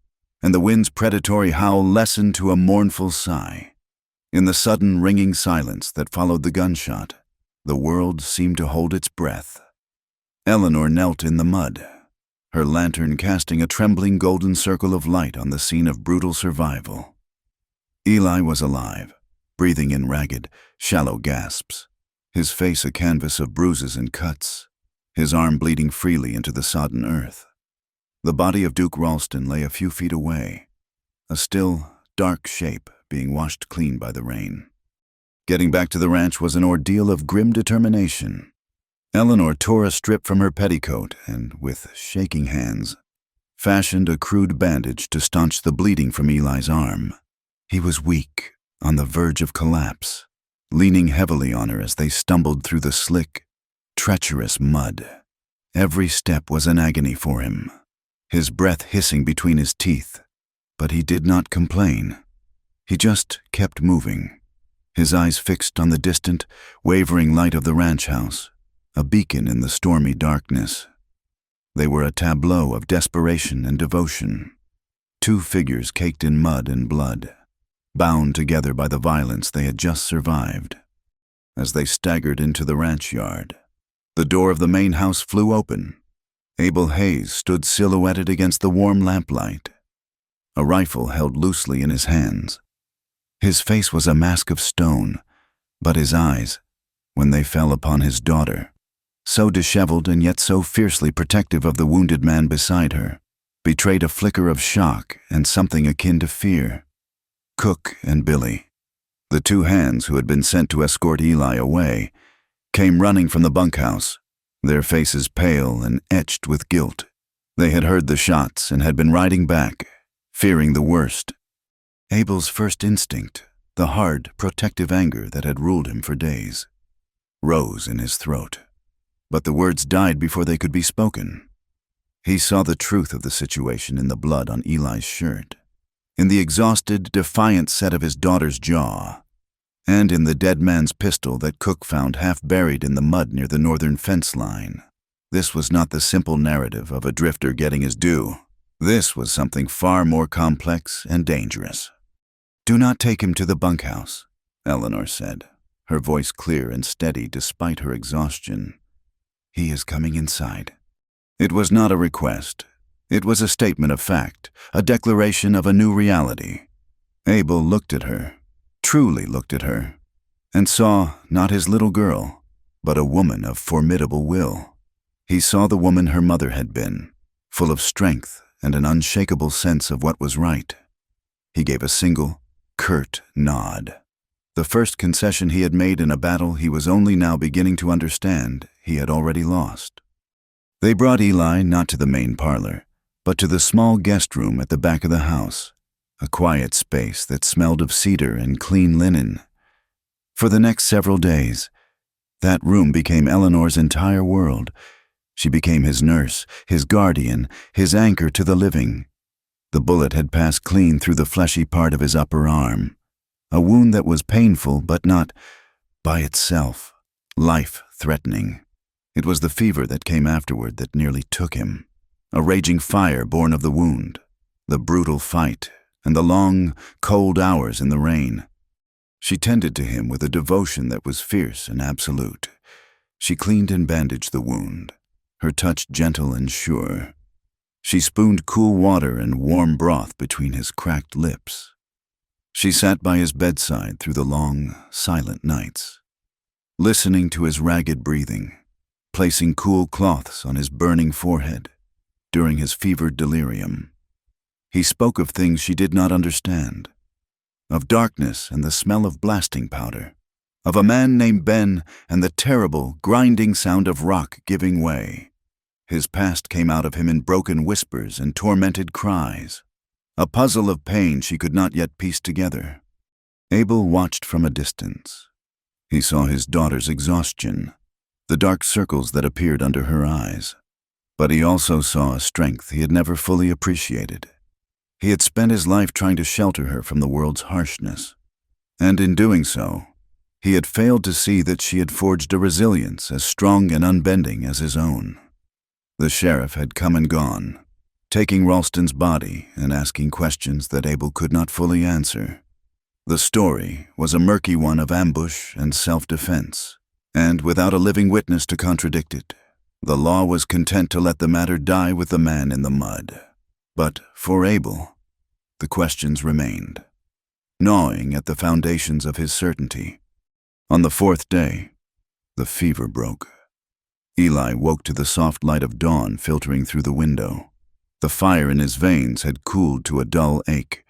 S1: and the wind's predatory howl lessened to a mournful sigh. In the sudden ringing silence that followed the gunshot, the world seemed to hold its breath. Eleanor knelt in the mud, her lantern casting a trembling golden circle of light on the scene of brutal survival. Eli was alive, breathing in ragged, shallow gasps, his face a canvas of bruises and cuts, his arm bleeding freely into the sodden earth. The body of Duke Ralston lay a few feet away, a still, dark shape being washed clean by the rain. Getting back to the ranch was an ordeal of grim determination. Eleanor tore a strip from her petticoat and, with shaking hands, fashioned a crude bandage to staunch the bleeding from Eli's arm. He was weak, on the verge of collapse, leaning heavily on her as they stumbled through the slick, treacherous mud. Every step was an agony for him, his breath hissing between his teeth. But he did not complain. He just kept moving, his eyes fixed on the distant, wavering light of the ranch house, a beacon in the stormy darkness. They were a tableau of desperation and devotion, two figures caked in mud and blood, bound together by the violence they had just survived. As they staggered into the ranch yard, the door of the main house flew open. Abel Hayes stood silhouetted against the warm lamplight, a rifle held loosely in his hands. His face was a mask of stone, but his eyes, when they fell upon his daughter, so disheveled and yet so fiercely protective of the wounded man beside her, betrayed a flicker of shock and something akin to fear. Cook and Billy, the two hands who had been sent to escort Eli away, came running from the bunkhouse, their faces pale and etched with guilt. They had heard the shots and had been riding back, fearing the worst. Abel's first instinct, the hard, protective anger that had ruled him for days, rose in his throat. But the words died before they could be spoken. He saw the truth of the situation in the blood on Eli's shirt, in the exhausted, defiant set of his daughter's jaw, and in the dead man's pistol that Cook found half buried in the mud near the northern fence line. This was not the simple narrative of a drifter getting his due. This was something far more complex and dangerous.
S2: "Do not take him to the bunkhouse,"
S1: Eleanor said, her voice clear and steady despite her exhaustion.
S2: "He is coming inside."
S1: It was not a request. It was a statement of fact, a declaration of a new reality. Abel looked at her, truly looked at her, and saw not his little girl, but a woman of formidable will. He saw the woman her mother had been, full of strength and an unshakable sense of what was right. He gave a single, curt nod. The first concession he had made in a battle he was only now beginning to understand he had already lost. They brought Eli not to the main parlor, but to the small guest room at the back of the house, a quiet space that smelled of cedar and clean linen. For the next several days, that room became Eleanor's entire world. She became his nurse, his guardian, his anchor to the living. The bullet had passed clean through the fleshy part of his upper arm, a wound that was painful but not, by itself, life-threatening. It was the fever that came afterward that nearly took him, a raging fire born of the wound, the brutal fight, and the long, cold hours in the rain. She tended to him with a devotion that was fierce and absolute. She cleaned and bandaged the wound, her touch gentle and sure. She spooned cool water and warm broth between his cracked lips. She sat by his bedside through the long, silent nights, listening to his ragged breathing, placing cool cloths on his burning forehead during his fevered delirium. He spoke of things she did not understand, of darkness and the smell of blasting powder, of a man named Ben and the terrible, grinding sound of rock giving way. His past came out of him in broken whispers and tormented cries, a puzzle of pain she could not yet piece together. Abel watched from a distance. He saw his daughter's exhaustion, the dark circles that appeared under her eyes. But he also saw a strength he had never fully appreciated. He had spent his life trying to shelter her from the world's harshness, and in doing so, he had failed to see that she had forged a resilience as strong and unbending as his own. The sheriff had come and gone, taking Ralston's body and asking questions that Abel could not fully answer. The story was a murky one of ambush and self-defense, and without a living witness to contradict it, the law was content to let the matter die with the man in the mud. But for Abel, the questions remained, gnawing at the foundations of his certainty. On the fourth day, the fever broke. Eli woke to the soft light of dawn filtering through the window. The fire in his veins had cooled to a dull ache.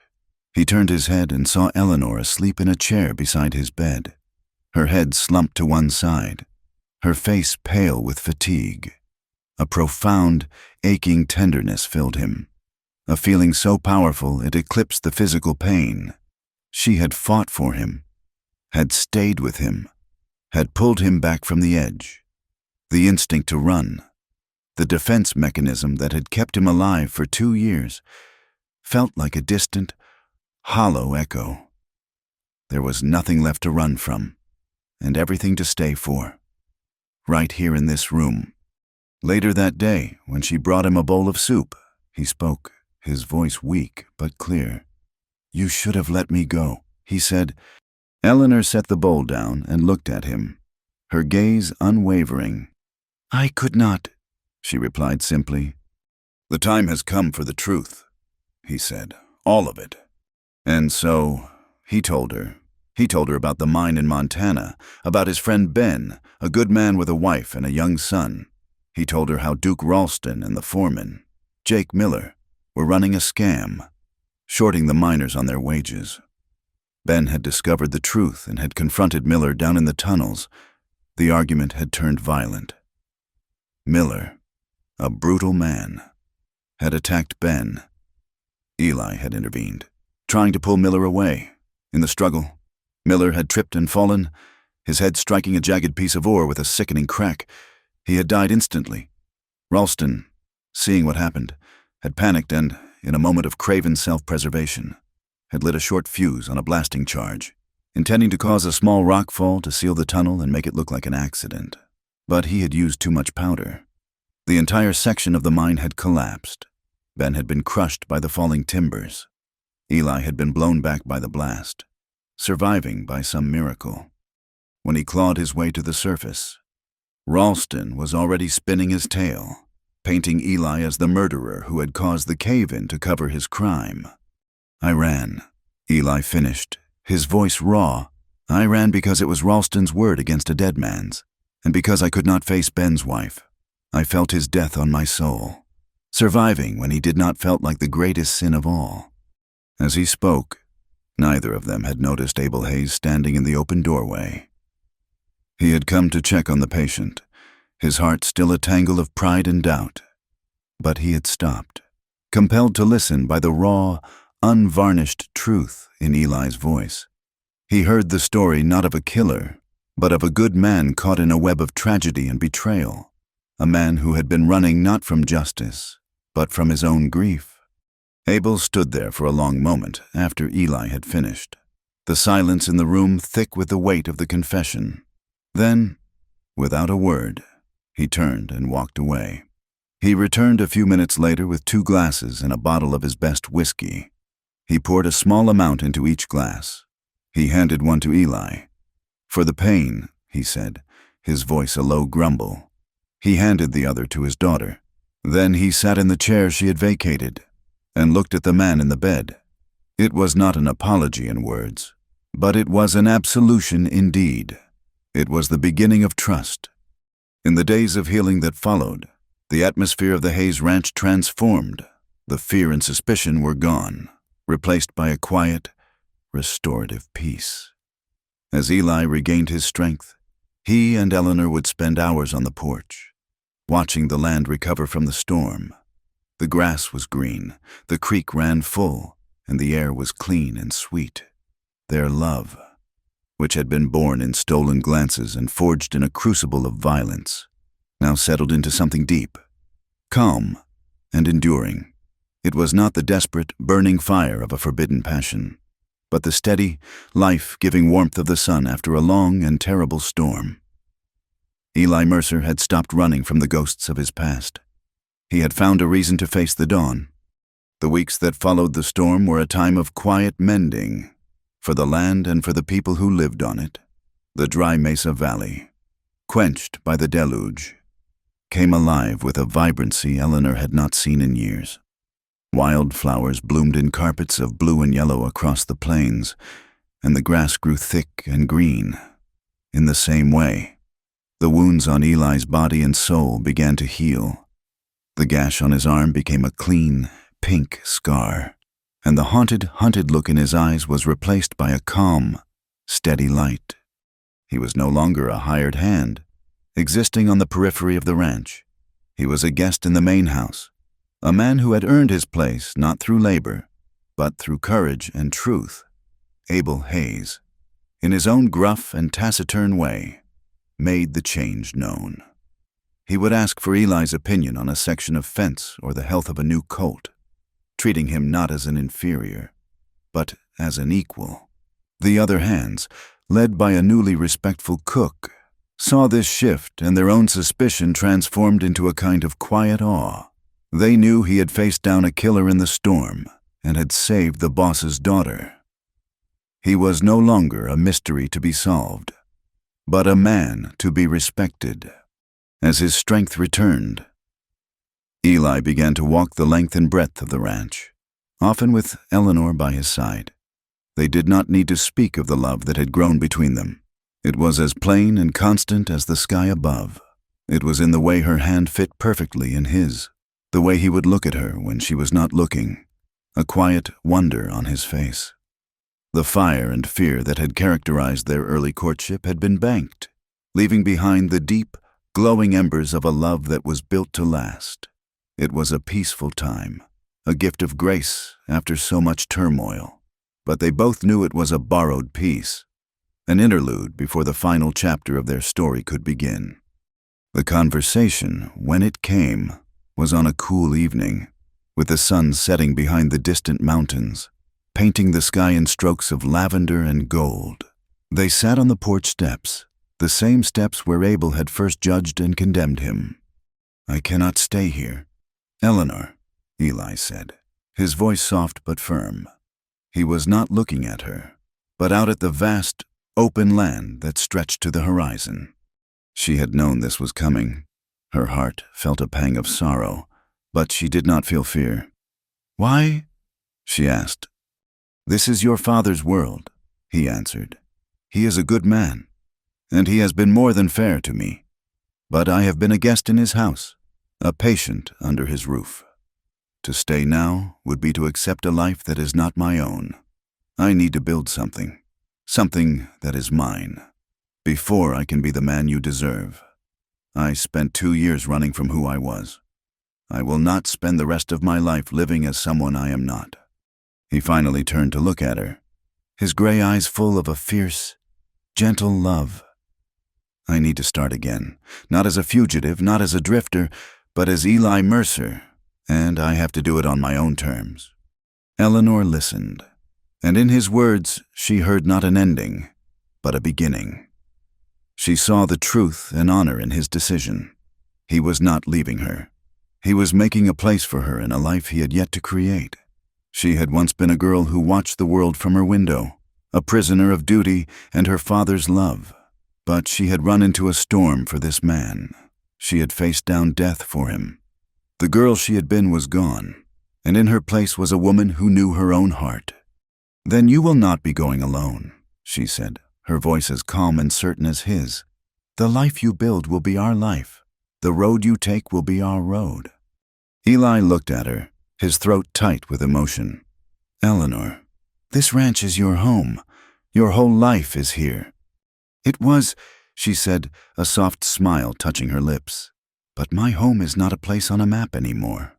S1: He turned his head and saw Eleanor asleep in a chair beside his bed, her head slumped to one side, her face pale with fatigue. A profound, aching tenderness filled him, a feeling so powerful it eclipsed the physical pain. She had fought for him, had stayed with him, had pulled him back from the edge. The instinct to run, the defense mechanism that had kept him alive for 2 years, felt like a distant, hollow echo. There was nothing left to run from, and everything to stay for. Right here in this room. Later that day, when she brought him a bowl of soup, he spoke, his voice weak but clear. "You should have let me go," he said. Eleanor set the bowl down and looked at him, her gaze unwavering. "I could not," she replied simply. "The time has come for the truth," he said, "all of it." And so, he told her. He told her about the mine in Montana, about his friend Ben, a good man with a wife and a young son. He told her how Duke Ralston and the foreman, Jake Miller, were running a scam, shorting the miners on their wages. Ben had discovered the truth and had confronted Miller down in the tunnels. The argument had turned violent. Miller, a brutal man, had attacked Ben. Eli had intervened, trying to pull Miller away. In the struggle, Miller had tripped and fallen, his head striking a jagged piece of ore with a sickening crack. He had died instantly. Ralston, seeing what happened, had panicked and, in a moment of craven self-preservation, had lit a short fuse on a blasting charge. intending to cause a small rock fall to seal the tunnel and make it look like an accident. But he had used too much powder. The entire section of the mine had collapsed. Ben had been crushed by the falling timbers. Eli had been blown back by the blast, surviving by some miracle. When he clawed his way to the surface, Ralston was already spinning his tail, painting Eli as the murderer who had caused the cave-in to cover his crime. I ran. Eli finished, his voice raw. I ran because it was Ralston's word against a dead man's, and because I could not face Ben's wife. I felt his death on my soul, surviving when he did not felt like the greatest sin of all. As he spoke, neither of them had noticed Abel Hayes standing in the open doorway. He had come to check on the patient, his heart still a tangle of pride and doubt. But he had stopped, compelled to listen by the raw, unvarnished truth in Eli's voice. He heard the story not of a killer, but of a good man caught in a web of tragedy and betrayal, a man who had been running not from justice, but from his own grief. Abel stood there for a long moment after Eli had finished, the silence in the room thick with the weight of the confession. Then, without a word, he turned and walked away. He returned a few minutes later with 2 glasses and a bottle of his best whiskey. He poured a small amount into each glass. He handed one to Eli. "For the pain," he said, his voice a low grumble. He handed the other to his daughter. Then he sat in the chair she had vacated and looked at the man in the bed. It was not an apology in words, but it was an absolution indeed. It was the beginning of trust. In the days of healing that followed, the atmosphere of the Hayes Ranch transformed. The fear and suspicion were gone, replaced by a quiet, restorative peace. As Eli regained his strength, he and Eleanor would spend hours on the porch, watching the land recover from the storm. The grass was green, the creek ran full, and the air was clean and sweet. Their love, which had been born in stolen glances and forged in a crucible of violence, now settled into something deep, calm, and enduring. It was not the desperate, burning fire of a forbidden passion, but the steady, life-giving warmth of the sun after a long and terrible storm. Eli Mercer had stopped running from the ghosts of his past. He had found a reason to face the dawn. The weeks that followed the storm were a time of quiet mending, for the land and for the people who lived on it. The dry Mesa Valley, quenched by the deluge, came alive with a vibrancy Eleanor had not seen in years. Wildflowers bloomed in carpets of blue and yellow across the plains, and the grass grew thick and green. In the same way, the wounds on Eli's body and soul began to heal. The gash on his arm became a clean, pink scar, and the hunted look in his eyes was replaced by a calm, steady light. He was no longer a hired hand, existing on the periphery of the ranch. He was a guest in the main house, a man who had earned his place not through labor, but through courage and truth. Abel Hayes, in his own gruff and taciturn way, made the change known. He would ask for Eli's opinion on a section of fence or the health of a new colt, treating him not as an inferior, but as an equal. The other hands, led by a newly respectful cook, saw this shift and their own suspicion transformed into a kind of quiet awe. They knew he had faced down a killer in the storm and had saved the boss's daughter. He was no longer a mystery to be solved, but a man to be respected. As his strength returned, Eli began to walk the length and breadth of the ranch, often with Eleanor by his side. They did not need to speak of the love that had grown between them. It was as plain and constant as the sky above. It was in the way her hand fit perfectly in his, the way he would look at her when she was not looking, a quiet wonder on his face. The fire and fear that had characterized their early courtship had been banked, leaving behind the deep, glowing embers of a love that was built to last. It was a peaceful time, a gift of grace after so much turmoil, but they both knew it was a borrowed peace, an interlude before the final chapter of their story could begin. The conversation, when it came, was on a cool evening, with the sun setting behind the distant mountains, painting the sky in strokes of lavender and gold.
S2: They sat on the porch steps, the same steps where Abel had first judged and condemned him. "I cannot stay here." "Eleanor," Eli said, his voice soft but firm. He was not looking at her, but out at the vast, open land that stretched to the horizon. She had known this was coming. Her heart felt a pang of sorrow, but she did not feel fear. "Why?" she asked. "This is your father's world," he answered. "He is a good man, and he has been more than fair to me. But I have been a guest in his house, a patient under his roof. To stay now would be to accept a life that is not my own. I need to build something that is mine, before I can be the man you deserve. I spent 2 years running from who I was. I will not spend the rest of my life living as someone I am not." He finally turned to look at her, his gray eyes full of a fierce, gentle love. "I need to start again, not as a fugitive, not as a drifter, but as Eli Mercer, and I have to do it on my own terms." Eleanor listened, and in his words she heard not an ending, but a beginning. She saw the truth and honor in his decision. He was not leaving her. He was making a place for her in a life he had yet to create. She had once been a girl who watched the world from her window, a prisoner of duty and her father's love. But she had run into a storm for this man. She had faced down death for him. The girl she had been was gone, and in her place was a woman who knew her own heart. "Then you will not be going alone," she said, her voice as calm and certain as his. "The life you build will be our life. The road you take will be our road." Eli looked at her, his throat tight with emotion. "Eleanor, this ranch is your home. Your whole life is here." "It was," she said, a soft smile touching her lips. "But my home is not a place on a map anymore."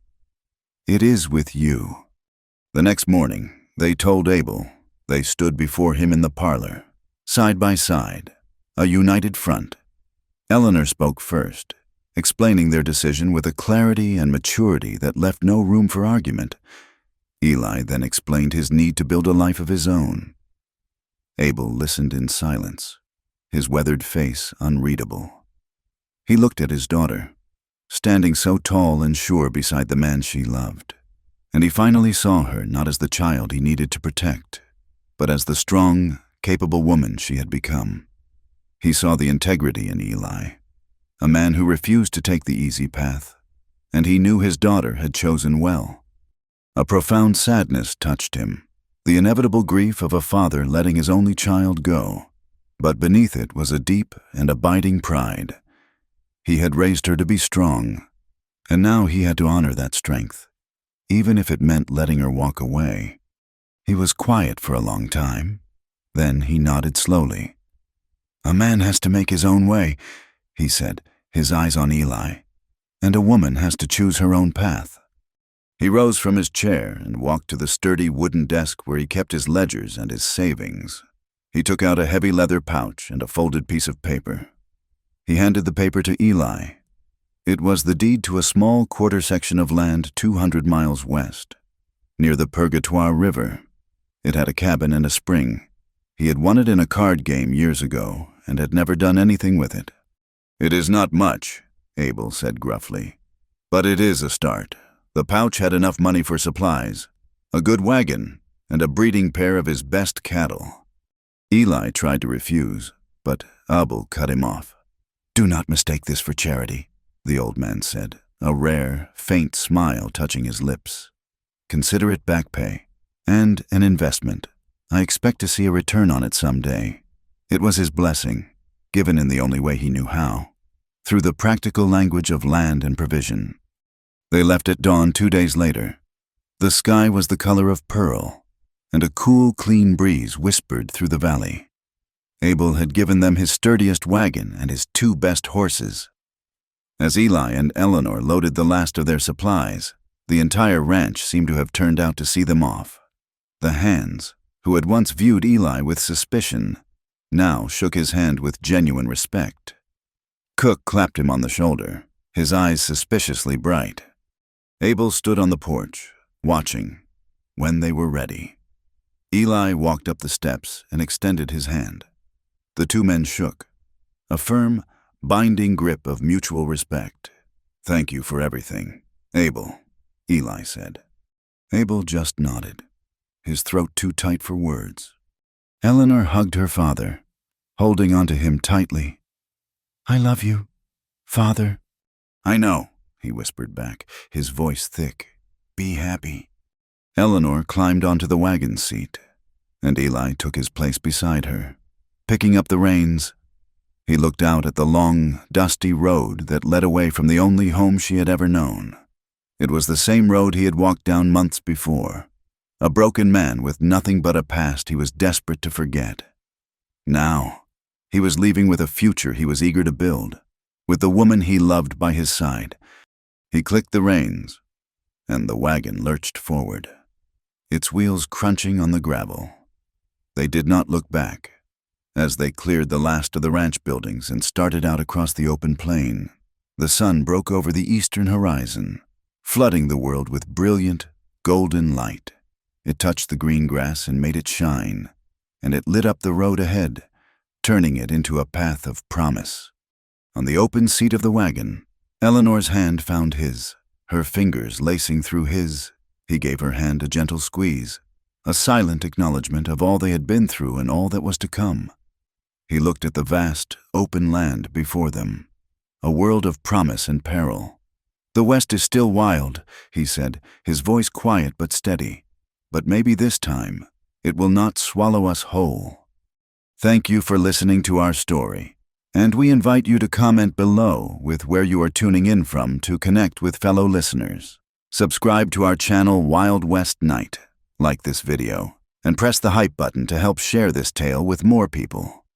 S2: "It is with you." The next morning, they told Abel. They stood before him in the parlor, side by side, a united front. Eleanor spoke first, explaining their decision with a clarity and maturity that left no room for argument. Eli then explained his need to build a life of his own. Abel listened in silence, his weathered face unreadable. He looked at his daughter, standing so tall and sure beside the man she loved, and he finally saw her not as the child he needed to protect, but as the strong, capable woman she had become. He saw the integrity in Eli, a man who refused to take the easy path, and he knew his daughter had chosen well. A profound sadness touched him, the inevitable grief of a father letting his only child go, but beneath it was a deep and abiding pride. He had raised her to be strong, and now he had to honor that strength, even if it meant letting her walk away. He was quiet for a long time. Then he nodded slowly. "A man has to make his own way," he said, his eyes on Eli, "and a woman has to choose her own path." He rose from his chair and walked to the sturdy wooden desk where he kept his ledgers and his savings. He took out a heavy leather pouch and a folded piece of paper. He handed the paper to Eli. It was the deed to a small quarter section of land 200 miles west, near the Purgatoire River. It had a cabin and a spring. He had won it in a card game years ago and had never done anything with it. "It is not much," Abel said gruffly, "but it is a start." The pouch had enough money for supplies, a good wagon, and a breeding pair of his best cattle. Eli tried to refuse, but Abel cut him off. "Do not mistake this for charity," the old man said, a rare, faint smile touching his lips. "Consider it back pay, and an investment. I expect to see a return on it someday." It was his blessing, given in the only way he knew how, through the practical language of land and provision. They left at dawn 2 days later. The sky was the color of pearl, and a cool, clean breeze whispered through the valley. Abel had given them his sturdiest wagon and his 2 best horses. As Eli and Eleanor loaded the last of their supplies, the entire ranch seemed to have turned out to see them off. The hands, who had once viewed Eli with suspicion, now shook his hand with genuine respect. Cook clapped him on the shoulder, his eyes suspiciously bright. Abel stood on the porch, watching. When they were ready, Eli walked up the steps and extended his hand.
S1: The two men shook, a firm, binding grip of mutual respect. "Thank you for everything, Abel," Eli said. Abel just nodded, his throat too tight for words. Eleanor hugged her father, holding onto him tightly. "I love you, Father." "I know," he whispered back, his voice thick. "Be happy." Eleanor climbed onto the wagon seat, and Eli took his place beside her. Picking up the reins, he looked out at the long, dusty road that led away from the only home she had ever known. It was the same road he had walked down months before, a broken man with nothing but a past he was desperate to forget. Now, he was leaving with a future he was eager to build, with the woman he loved by his side. He clicked the reins, and the wagon lurched forward, its wheels crunching on the gravel. They did not look back as they cleared the last of the ranch buildings and started out across the open plain. The sun broke over the eastern horizon, flooding the world with brilliant, golden light. It touched the green grass and made it shine, and it lit up the road ahead, turning it into a path of promise. On the open seat of the wagon, Eleanor's hand found his, her fingers lacing through his. He gave her hand a gentle squeeze, a silent acknowledgement of all they had been through and all that was to come. He looked at the vast, open land before them, a world of promise and peril. "The West is still wild," he said, his voice quiet but steady. "But maybe this time, it will not swallow us whole." Thank you for listening to our story, and we invite you to comment below with where you are tuning in from to connect with fellow listeners. Subscribe to our channel Wild West Night, like this video, and press the hype button to help share this tale with more people.